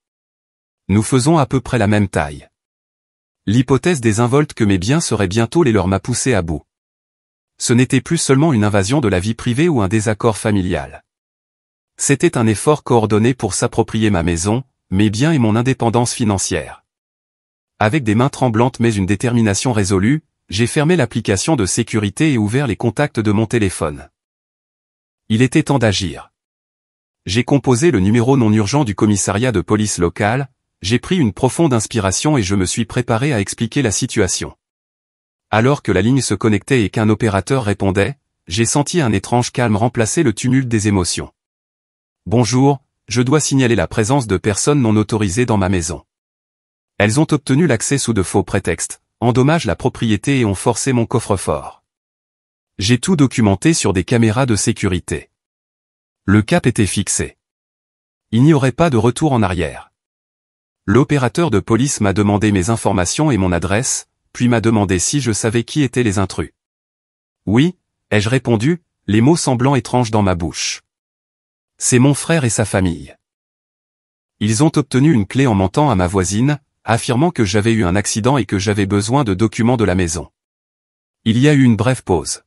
Nous faisons à peu près la même taille. L'hypothèse désinvolte que mes biens seraient bientôt les leurs m'a poussé à bout. Ce n'était plus seulement une invasion de la vie privée ou un désaccord familial. C'était un effort coordonné pour s'approprier ma maison, mes biens et mon indépendance financière. Avec des mains tremblantes mais une détermination résolue, j'ai fermé l'application de sécurité et ouvert les contacts de mon téléphone. Il était temps d'agir. J'ai composé le numéro non urgent du commissariat de police local, j'ai pris une profonde inspiration et je me suis préparé à expliquer la situation. Alors que la ligne se connectait et qu'un opérateur répondait, j'ai senti un étrange calme remplacer le tumulte des émotions. Bonjour, je dois signaler la présence de personnes non autorisées dans ma maison. Elles ont obtenu l'accès sous de faux prétextes, endommagent la propriété et ont forcé mon coffre-fort. J'ai tout documenté sur des caméras de sécurité. Le cap était fixé. Il n'y aurait pas de retour en arrière. L'opérateur de police m'a demandé mes informations et mon adresse, puis m'a demandé si je savais qui étaient les intrus. Oui, ai-je répondu, les mots semblant étranges dans ma bouche. C'est mon frère et sa famille. Ils ont obtenu une clé en mentant à ma voisine, affirmant que j'avais eu un accident et que j'avais besoin de documents de la maison. Il y a eu une brève pause.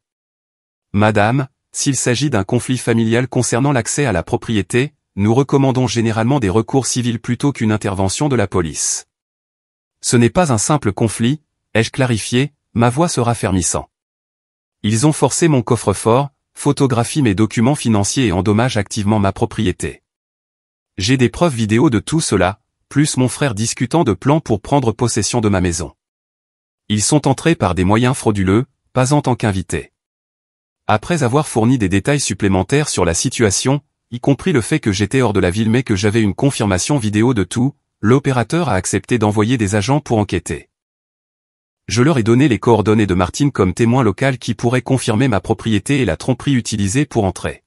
Madame, s'il s'agit d'un conflit familial concernant l'accès à la propriété, nous recommandons généralement des recours civils plutôt qu'une intervention de la police. Ce n'est pas un simple conflit, ai-je clarifié, ma voix se raffermissant. Ils ont forcé mon coffre-fort, photographient mes documents financiers et endommagent activement ma propriété. J'ai des preuves vidéo de tout cela, plus mon frère discutant de plans pour prendre possession de ma maison. Ils sont entrés par des moyens frauduleux, pas en tant qu'invités. Après avoir fourni des détails supplémentaires sur la situation, y compris le fait que j'étais hors de la ville mais que j'avais une confirmation vidéo de tout, l'opérateur a accepté d'envoyer des agents pour enquêter. Je leur ai donné les coordonnées de Martine comme témoin local qui pourrait confirmer ma propriété et la tromperie utilisée pour entrer.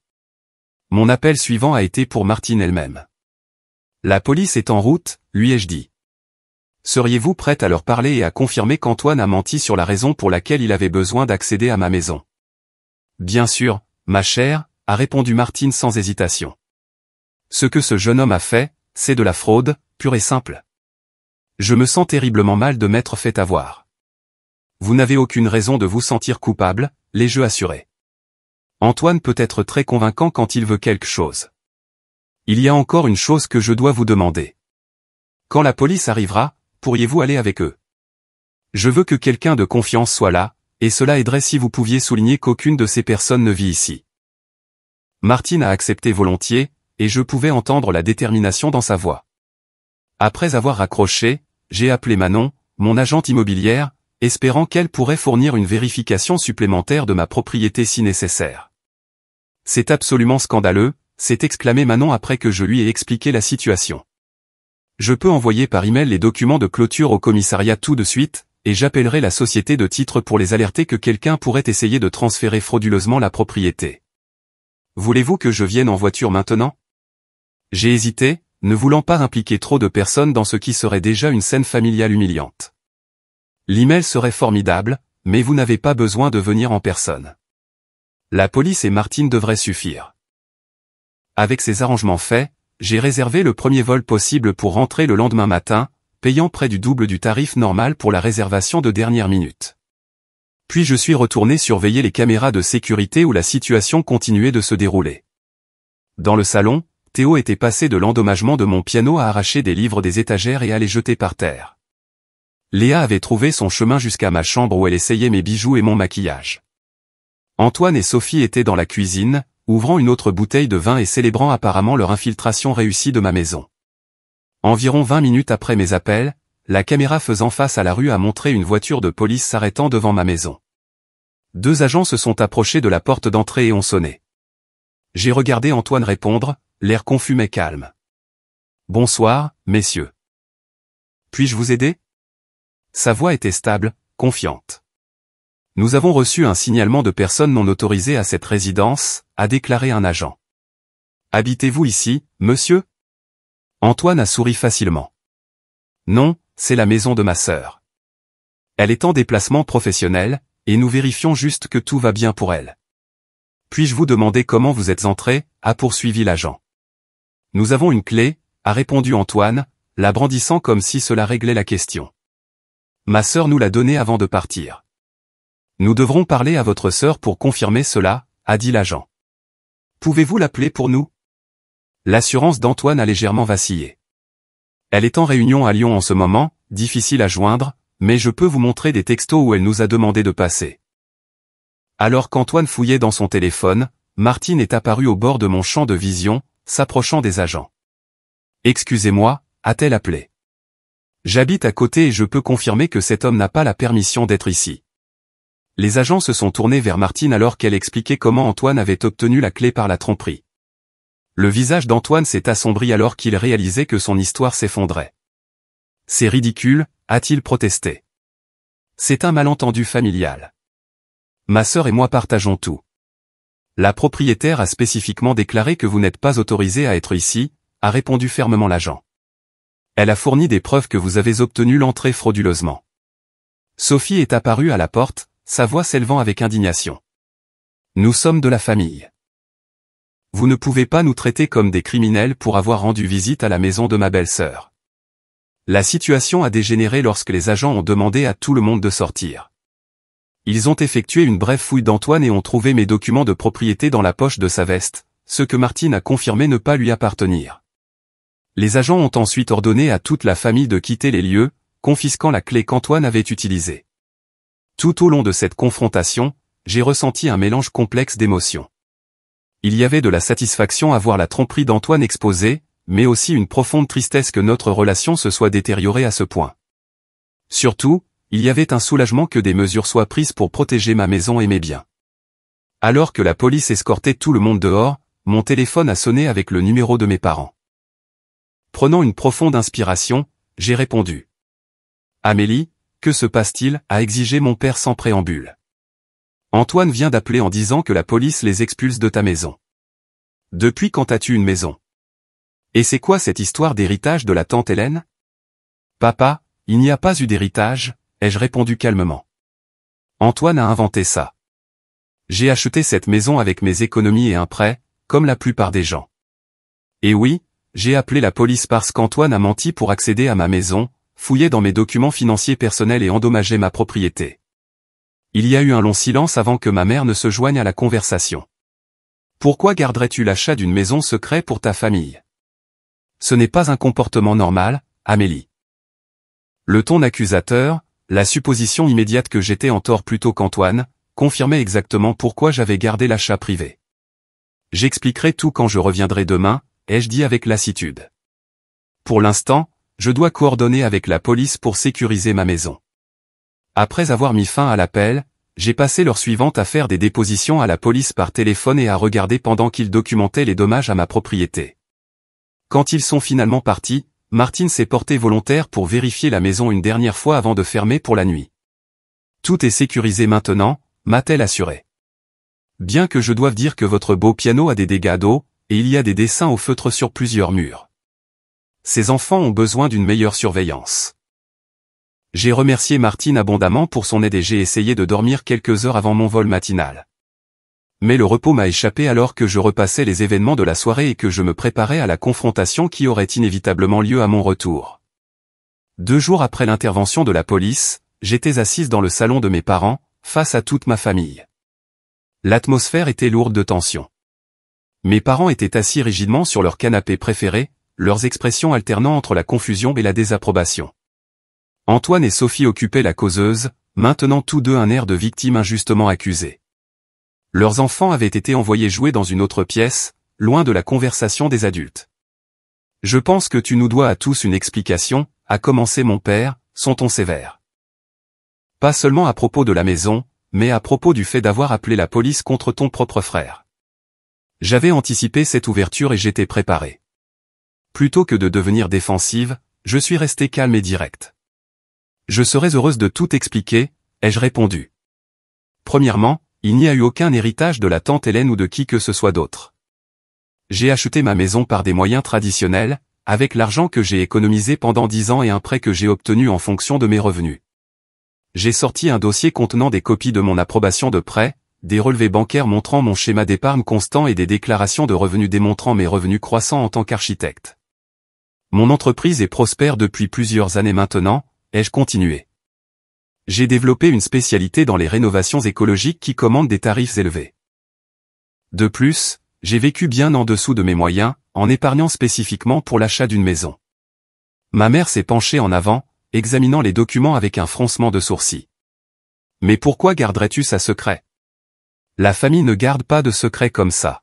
Mon appel suivant a été pour Martine elle-même. La police est en route, lui ai-je dit. Seriez-vous prête à leur parler et à confirmer qu'Antoine a menti sur la raison pour laquelle il avait besoin d'accéder à ma maison? Bien sûr, ma chère, a répondu Martine sans hésitation. Ce que ce jeune homme a fait, c'est de la fraude, pure et simple. Je me sens terriblement mal de m'être fait avoir. Vous n'avez aucune raison de vous sentir coupable, l'ai-je assuré. Antoine peut être très convaincant quand il veut quelque chose. Il y a encore une chose que je dois vous demander. Quand la police arrivera, pourriez-vous aller avec eux? Je veux que quelqu'un de confiance soit là, et cela aiderait si vous pouviez souligner qu'aucune de ces personnes ne vit ici. Martine a accepté volontiers, et je pouvais entendre la détermination dans sa voix. Après avoir raccroché, j'ai appelé Manon, mon agente immobilière, espérant qu'elle pourrait fournir une vérification supplémentaire de ma propriété si nécessaire. C'est absolument scandaleux, s'est exclamé Manon après que je lui ai expliqué la situation. Je peux envoyer par email les documents de clôture au commissariat tout de suite, et j'appellerai la société de titres pour les alerter que quelqu'un pourrait essayer de transférer frauduleusement la propriété. Voulez-vous que je vienne en voiture maintenant? J'ai hésité, ne voulant pas impliquer trop de personnes dans ce qui serait déjà une scène familiale humiliante. L'email serait formidable, mais vous n'avez pas besoin de venir en personne. La police et Martine devraient suffire. Avec ces arrangements faits, j'ai réservé le premier vol possible pour rentrer le lendemain matin, payant près du double du tarif normal pour la réservation de dernière minute. Puis je suis retourné surveiller les caméras de sécurité où la situation continuait de se dérouler. Dans le salon, Théo était passé de l'endommagement de mon piano à arracher des livres des étagères et à les jeter par terre. Léa avait trouvé son chemin jusqu'à ma chambre où elle essayait mes bijoux et mon maquillage. Antoine et Sophie étaient dans la cuisine, ouvrant une autre bouteille de vin et célébrant apparemment leur infiltration réussie de ma maison. Environ 20 minutes après mes appels, la caméra faisant face à la rue a montré une voiture de police s'arrêtant devant ma maison. 2 agents se sont approchés de la porte d'entrée et ont sonné. J'ai regardé Antoine répondre, l'air confus mais calme. « Bonsoir, messieurs. Puis-je vous aider ?» Sa voix était stable, confiante. « Nous avons reçu un signalement de personnes non autorisées à cette résidence, » a déclaré un agent. « Habitez-vous ici, monsieur ?» Antoine a souri facilement. « Non, c'est la maison de ma sœur. Elle est en déplacement professionnel, et nous vérifions juste que tout va bien pour elle. »« Puis-je vous demander comment vous êtes entré ?» a poursuivi l'agent. « Nous avons une clé, » a répondu Antoine, la brandissant comme si cela réglait la question. « Ma sœur nous l'a donnée avant de partir. »« Nous devrons parler à votre sœur pour confirmer cela, » a dit l'agent. « Pouvez-vous l'appeler pour nous ?» L'assurance d'Antoine a légèrement vacillé. « Elle est en réunion à Lyon en ce moment, difficile à joindre, mais je peux vous montrer des textos où elle nous a demandé de passer. » Alors qu'Antoine fouillait dans son téléphone, Martine est apparue au bord de mon champ de vision, s'approchant des agents. « Excusez-moi, » a-t-elle appelé. « J'habite à côté et je peux confirmer que cet homme n'a pas la permission d'être ici. » Les agents se sont tournés vers Martine alors qu'elle expliquait comment Antoine avait obtenu la clé par la tromperie. Le visage d'Antoine s'est assombri alors qu'il réalisait que son histoire s'effondrait. « C'est ridicule », a-t-il protesté. « C'est un malentendu familial. Ma sœur et moi partageons tout. La propriétaire a spécifiquement déclaré que vous n'êtes pas autorisé à être ici, » a répondu fermement l'agent. Elle a fourni des preuves que vous avez obtenu l'entrée frauduleusement. Sophie est apparue à la porte, sa voix s'élevant avec indignation. « Nous sommes de la famille. Vous ne pouvez pas nous traiter comme des criminels pour avoir rendu visite à la maison de ma belle-sœur. » La situation a dégénéré lorsque les agents ont demandé à tout le monde de sortir. Ils ont effectué une brève fouille d'Antoine et ont trouvé mes documents de propriété dans la poche de sa veste, ce que Martine a confirmé ne pas lui appartenir. Les agents ont ensuite ordonné à toute la famille de quitter les lieux, confisquant la clé qu'Antoine avait utilisée. Tout au long de cette confrontation, j'ai ressenti un mélange complexe d'émotions. Il y avait de la satisfaction à voir la tromperie d'Antoine exposée, mais aussi une profonde tristesse que notre relation se soit détériorée à ce point. Surtout, il y avait un soulagement que des mesures soient prises pour protéger ma maison et mes biens. Alors que la police escortait tout le monde dehors, mon téléphone a sonné avec le numéro de mes parents. Prenant une profonde inspiration, j'ai répondu. « Amélie, que se passe-t-il » a exigé mon père sans préambule. « Antoine vient d'appeler en disant que la police les expulse de ta maison. »« Depuis quand as-tu une maison ? Et c'est quoi cette histoire d'héritage de la tante Hélène ? » ?»« Papa, il n'y a pas eu d'héritage, » ai-je répondu calmement. « Antoine a inventé ça. J'ai acheté cette maison avec mes économies et un prêt, comme la plupart des gens. Et oui, j'ai appelé la police parce qu'Antoine a menti pour accéder à ma maison, fouillé dans mes documents financiers personnels et endommagé ma propriété. Il y a eu un long silence avant que ma mère ne se joigne à la conversation. Pourquoi garderais-tu l'achat d'une maison secret pour ta famille? Ce n'est pas un comportement normal, Amélie. Le ton accusateur, la supposition immédiate que j'étais en tort plutôt qu'Antoine, confirmait exactement pourquoi j'avais gardé l'achat privé. J'expliquerai tout quand je reviendrai demain, ai-je dit avec lassitude. Pour l'instant, je dois coordonner avec la police pour sécuriser ma maison. Après avoir mis fin à l'appel, j'ai passé l'heure suivante à faire des dépositions à la police par téléphone et à regarder pendant qu'ils documentaient les dommages à ma propriété. Quand ils sont finalement partis, Martine s'est portée volontaire pour vérifier la maison une dernière fois avant de fermer pour la nuit. Tout est sécurisé maintenant, m'a-t-elle assuré. Bien que je doive dire que votre beau piano a des dégâts d'eau, et il y a des dessins au feutre sur plusieurs murs. Ces enfants ont besoin d'une meilleure surveillance. J'ai remercié Martine abondamment pour son aide et j'ai essayé de dormir quelques heures avant mon vol matinal. Mais le repos m'a échappé alors que je repassais les événements de la soirée et que je me préparais à la confrontation qui aurait inévitablement lieu à mon retour. 2 jours après l'intervention de la police, j'étais assise dans le salon de mes parents, face à toute ma famille. L'atmosphère était lourde de tension. Mes parents étaient assis rigidement sur leur canapé préféré, leurs expressions alternant entre la confusion et la désapprobation. Antoine et Sophie occupaient la causeuse, maintenant tous deux un air de victime injustement accusée. Leurs enfants avaient été envoyés jouer dans une autre pièce, loin de la conversation des adultes. « Je pense que tu nous dois à tous une explication », a commencé mon père, son ton sévère. Pas seulement à propos de la maison, mais à propos du fait d'avoir appelé la police contre ton propre frère. J'avais anticipé cette ouverture et j'étais préparé. Plutôt que de devenir défensive, je suis resté calme et direct. Je serais heureuse de tout expliquer, ai-je répondu. Premièrement, il n'y a eu aucun héritage de la tante Hélène ou de qui que ce soit d'autre. J'ai acheté ma maison par des moyens traditionnels, avec l'argent que j'ai économisé pendant 10 ans et un prêt que j'ai obtenu en fonction de mes revenus. J'ai sorti un dossier contenant des copies de mon approbation de prêt, des relevés bancaires montrant mon schéma d'épargne constant et des déclarations de revenus démontrant mes revenus croissants en tant qu'architecte. Mon entreprise est prospère depuis plusieurs années maintenant, ai-je continué. J'ai développé une spécialité dans les rénovations écologiques qui commandent des tarifs élevés. De plus, j'ai vécu bien en dessous de mes moyens, en épargnant spécifiquement pour l'achat d'une maison. Ma mère s'est penchée en avant, examinant les documents avec un froncement de sourcils. Mais pourquoi garderais-tu ça secret? La famille ne garde pas de secret comme ça.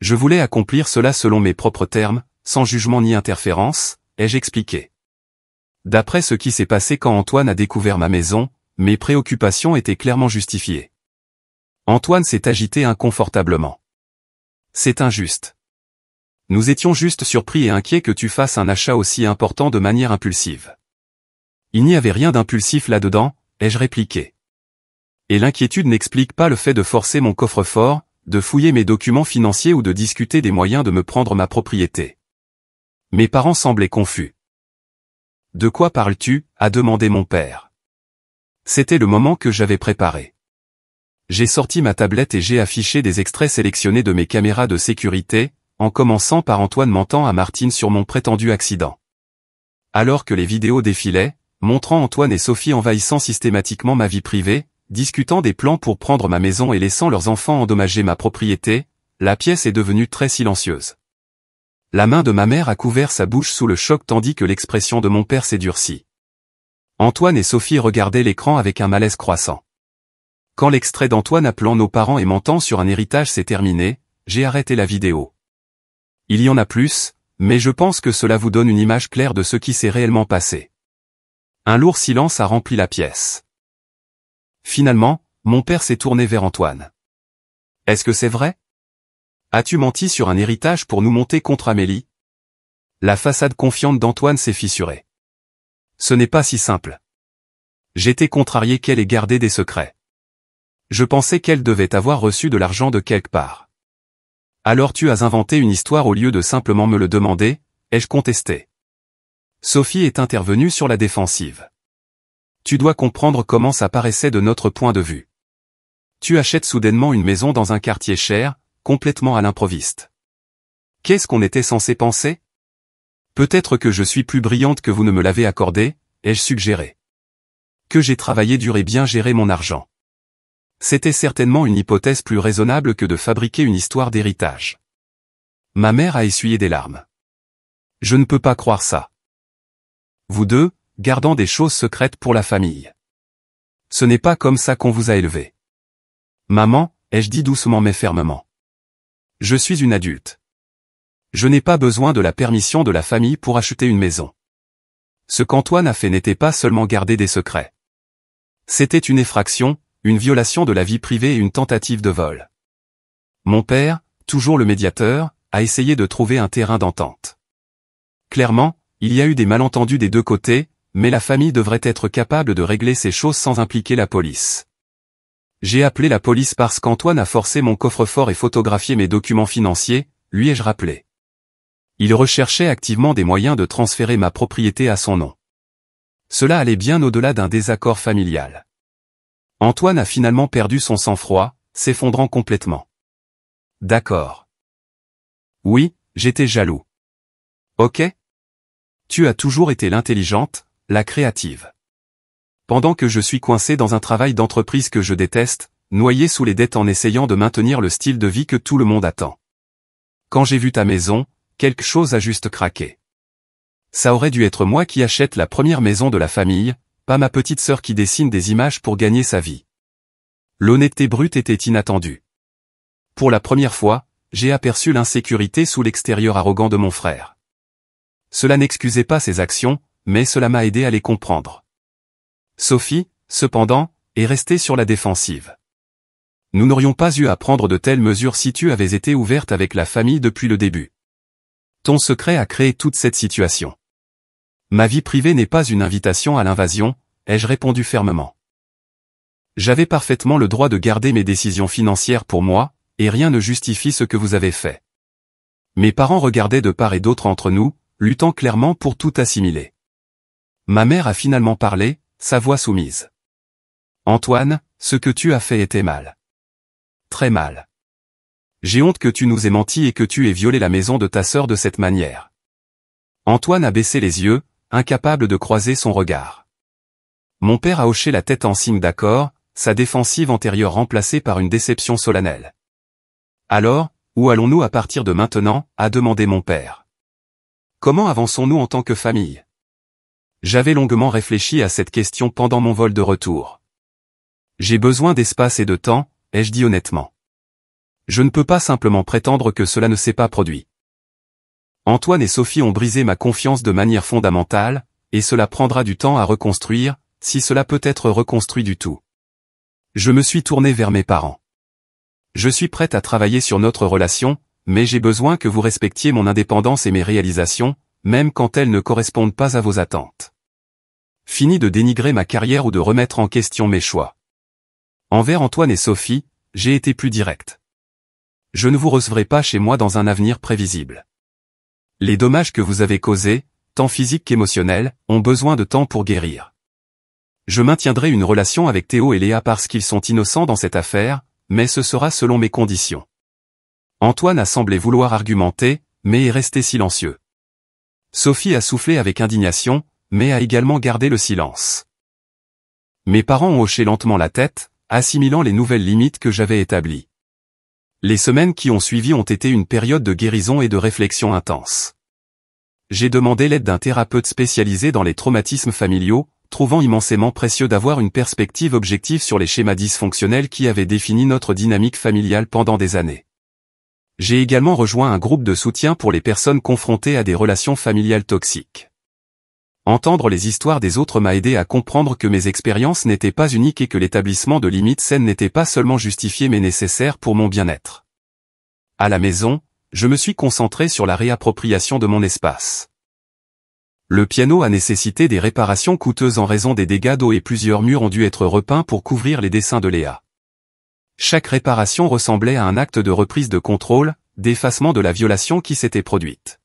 Je voulais accomplir cela selon mes propres termes, sans jugement ni interférence, ai-je expliqué. D'après ce qui s'est passé quand Antoine a découvert ma maison, mes préoccupations étaient clairement justifiées. Antoine s'est agité inconfortablement. C'est injuste. Nous étions juste surpris et inquiets que tu fasses un achat aussi important de manière impulsive. Il n'y avait rien d'impulsif là-dedans, ai-je répliqué. Et l'inquiétude n'explique pas le fait de forcer mon coffre-fort, de fouiller mes documents financiers ou de discuter des moyens de me prendre ma propriété. Mes parents semblaient confus. De quoi parles-tu? A demandé mon père. C'était le moment que j'avais préparé. J'ai sorti ma tablette et j'ai affiché des extraits sélectionnés de mes caméras de sécurité, en commençant par Antoine mentant à Martine sur mon prétendu accident. Alors que les vidéos défilaient, montrant Antoine et Sophie envahissant systématiquement ma vie privée, discutant des plans pour prendre ma maison et laissant leurs enfants endommager ma propriété, la pièce est devenue très silencieuse. La main de ma mère a couvert sa bouche sous le choc tandis que l'expression de mon père s'est durcie. Antoine et Sophie regardaient l'écran avec un malaise croissant. Quand l'extrait d'Antoine appelant nos parents et mentant sur un héritage s'est terminé, j'ai arrêté la vidéo. Il y en a plus, mais je pense que cela vous donne une image claire de ce qui s'est réellement passé. Un lourd silence a rempli la pièce. Finalement, mon père s'est tourné vers Antoine. « Est-ce que c'est vrai? As-tu menti sur un héritage pour nous monter contre Amélie ?» La façade confiante d'Antoine s'est fissurée. Ce n'est pas si simple. J'étais contrarié qu'elle ait gardé des secrets. Je pensais qu'elle devait avoir reçu de l'argent de quelque part. Alors tu as inventé une histoire au lieu de simplement me le demander, ai-je contesté. Sophie est intervenue sur la défensive. Tu dois comprendre comment ça paraissait de notre point de vue. Tu achètes soudainement une maison dans un quartier cher, complètement à l'improviste. Qu'est-ce qu'on était censé penser? Peut-être que je suis plus brillante que vous ne me l'avez accordé, ai-je suggéré. Que j'ai travaillé dur et bien géré mon argent. C'était certainement une hypothèse plus raisonnable que de fabriquer une histoire d'héritage. Ma mère a essuyé des larmes. Je ne peux pas croire ça. Vous deux, gardant des choses secrètes pour la famille. Ce n'est pas comme ça qu'on vous a élevé. Maman, ai-je dit doucement mais fermement. Je suis une adulte. Je n'ai pas besoin de la permission de la famille pour acheter une maison. Ce qu'Antoine a fait n'était pas seulement garder des secrets. C'était une effraction, une violation de la vie privée et une tentative de vol. Mon père, toujours le médiateur, a essayé de trouver un terrain d'entente. Clairement, il y a eu des malentendus des deux côtés, mais la famille devrait être capable de régler ces choses sans impliquer la police. J'ai appelé la police parce qu'Antoine a forcé mon coffre-fort et photographié mes documents financiers, lui ai-je rappelé. Il recherchait activement des moyens de transférer ma propriété à son nom. Cela allait bien au-delà d'un désaccord familial. Antoine a finalement perdu son sang-froid, s'effondrant complètement. D'accord. Oui, j'étais jaloux. Ok. Tu as toujours été l'intelligente, la créative. Pendant que je suis coincé dans un travail d'entreprise que je déteste, noyé sous les dettes en essayant de maintenir le style de vie que tout le monde attend. Quand j'ai vu ta maison, quelque chose a juste craqué. Ça aurait dû être moi qui achète la première maison de la famille, pas ma petite sœur qui dessine des images pour gagner sa vie. L'honnêteté brute était inattendue. Pour la première fois, j'ai aperçu l'insécurité sous l'extérieur arrogant de mon frère. Cela n'excusait pas ses actions, mais cela m'a aidé à les comprendre. Sophie, cependant, est restée sur la défensive. Nous n'aurions pas eu à prendre de telles mesures si tu avais été ouverte avec la famille depuis le début. Ton secret a créé toute cette situation. Ma vie privée n'est pas une invitation à l'invasion, ai-je répondu fermement. J'avais parfaitement le droit de garder mes décisions financières pour moi, et rien ne justifie ce que vous avez fait. Mes parents regardaient de part et d'autre entre nous, luttant clairement pour tout assimiler. Ma mère a finalement parlé, sa voix soumise. Antoine, ce que tu as fait était mal. Très mal. J'ai honte que tu nous aies menti et que tu aies violé la maison de ta sœur de cette manière. Antoine a baissé les yeux, incapable de croiser son regard. Mon père a hoché la tête en signe d'accord, sa défensive antérieure remplacée par une déception solennelle. Alors, où allons-nous à partir de maintenant, a demandé mon père. Comment avançons-nous en tant que famille? J'avais longuement réfléchi à cette question pendant mon vol de retour. J'ai besoin d'espace et de temps, ai-je dit honnêtement. Je ne peux pas simplement prétendre que cela ne s'est pas produit. Antoine et Sophie ont brisé ma confiance de manière fondamentale, et cela prendra du temps à reconstruire, si cela peut être reconstruit du tout. Je me suis tourné vers mes parents. Je suis prête à travailler sur notre relation, mais j'ai besoin que vous respectiez mon indépendance et mes réalisations, même quand elles ne correspondent pas à vos attentes. Fini de dénigrer ma carrière ou de remettre en question mes choix. Envers Antoine et Sophie, j'ai été plus direct. Je ne vous recevrai pas chez moi dans un avenir prévisible. Les dommages que vous avez causés, tant physiques qu'émotionnels, ont besoin de temps pour guérir. Je maintiendrai une relation avec Théo et Léa parce qu'ils sont innocents dans cette affaire, mais ce sera selon mes conditions. Antoine a semblé vouloir argumenter, mais est resté silencieux. Sophie a soufflé avec indignation, mais a également gardé le silence. Mes parents ont hoché lentement la tête, assimilant les nouvelles limites que j'avais établies. Les semaines qui ont suivi ont été une période de guérison et de réflexion intense. J'ai demandé l'aide d'un thérapeute spécialisé dans les traumatismes familiaux, trouvant immensément précieux d'avoir une perspective objective sur les schémas dysfonctionnels qui avaient défini notre dynamique familiale pendant des années. J'ai également rejoint un groupe de soutien pour les personnes confrontées à des relations familiales toxiques. Entendre les histoires des autres m'a aidé à comprendre que mes expériences n'étaient pas uniques et que l'établissement de limites saines n'était pas seulement justifié mais nécessaire pour mon bien-être. À la maison, je me suis concentré sur la réappropriation de mon espace. Le piano a nécessité des réparations coûteuses en raison des dégâts d'eau et plusieurs murs ont dû être repeints pour couvrir les dessins de Léa. Chaque réparation ressemblait à un acte de reprise de contrôle, d'effacement de la violation qui s'était produite.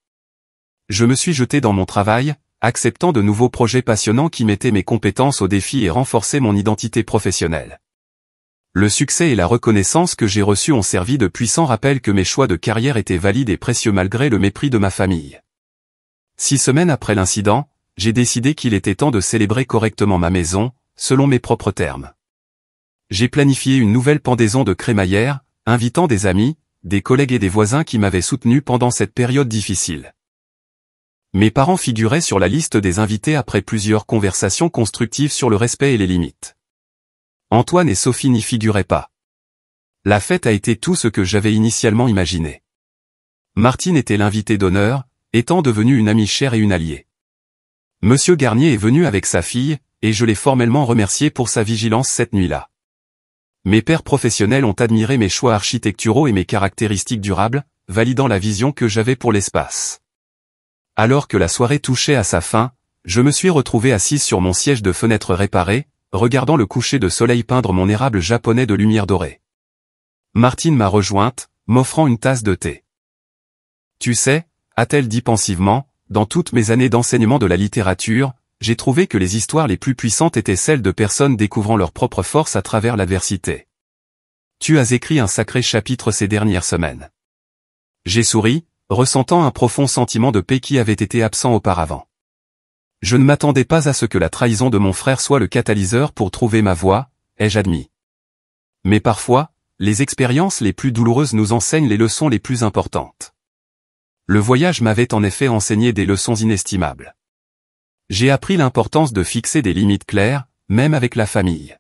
Je me suis jeté dans mon travail, acceptant de nouveaux projets passionnants qui mettaient mes compétences au défi et renforçaient mon identité professionnelle. Le succès et la reconnaissance que j'ai reçus ont servi de puissants rappels que mes choix de carrière étaient valides et précieux malgré le mépris de ma famille. 6 semaines après l'incident, j'ai décidé qu'il était temps de célébrer correctement ma maison, selon mes propres termes. J'ai planifié une nouvelle pendaison de crémaillère, invitant des amis, des collègues et des voisins qui m'avaient soutenu pendant cette période difficile. Mes parents figuraient sur la liste des invités après plusieurs conversations constructives sur le respect et les limites. Antoine et Sophie n'y figuraient pas. La fête a été tout ce que j'avais initialement imaginé. Martine était l'invité d'honneur, étant devenue une amie chère et une alliée. Monsieur Garnier est venu avec sa fille, et je l'ai formellement remercié pour sa vigilance cette nuit-là. Mes pairs professionnels ont admiré mes choix architecturaux et mes caractéristiques durables, validant la vision que j'avais pour l'espace. Alors que la soirée touchait à sa fin, je me suis retrouvé assise sur mon siège de fenêtre réparé, regardant le coucher de soleil peindre mon érable japonais de lumière dorée. Martine m'a rejointe, m'offrant une tasse de thé. Tu sais, a-t-elle dit pensivement, dans toutes mes années d'enseignement de la littérature, j'ai trouvé que les histoires les plus puissantes étaient celles de personnes découvrant leur propre force à travers l'adversité. Tu as écrit un sacré chapitre ces dernières semaines. J'ai souri, ressentant un profond sentiment de paix qui avait été absent auparavant. Je ne m'attendais pas à ce que la trahison de mon frère soit le catalyseur pour trouver ma voie, ai-je admis. Mais parfois, les expériences les plus douloureuses nous enseignent les leçons les plus importantes. Le voyage m'avait en effet enseigné des leçons inestimables. J'ai appris l'importance de fixer des limites claires, même avec la famille.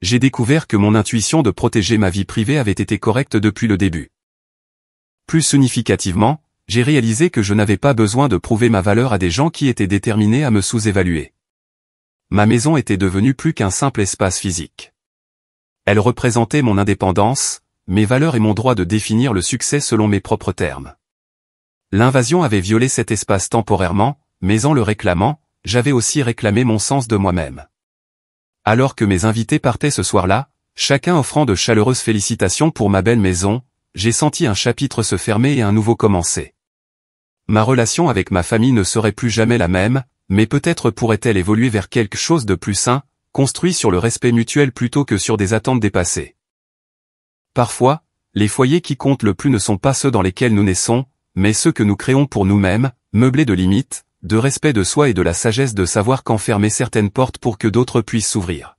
J'ai découvert que mon intuition de protéger ma vie privée avait été correcte depuis le début. Plus significativement, j'ai réalisé que je n'avais pas besoin de prouver ma valeur à des gens qui étaient déterminés à me sous-évaluer. Ma maison était devenue plus qu'un simple espace physique. Elle représentait mon indépendance, mes valeurs et mon droit de définir le succès selon mes propres termes. L'invasion avait violé cet espace temporairement, mais en le réclamant, j'avais aussi réclamé mon sens de moi-même. Alors que mes invités partaient ce soir-là, chacun offrant de chaleureuses félicitations pour ma belle maison, j'ai senti un chapitre se fermer et un nouveau commencer. Ma relation avec ma famille ne serait plus jamais la même, mais peut-être pourrait-elle évoluer vers quelque chose de plus sain, construit sur le respect mutuel plutôt que sur des attentes dépassées. Parfois, les foyers qui comptent le plus ne sont pas ceux dans lesquels nous naissons, mais ceux que nous créons pour nous-mêmes, meublés de limites, de respect de soi et de la sagesse de savoir quand fermer certaines portes pour que d'autres puissent s'ouvrir.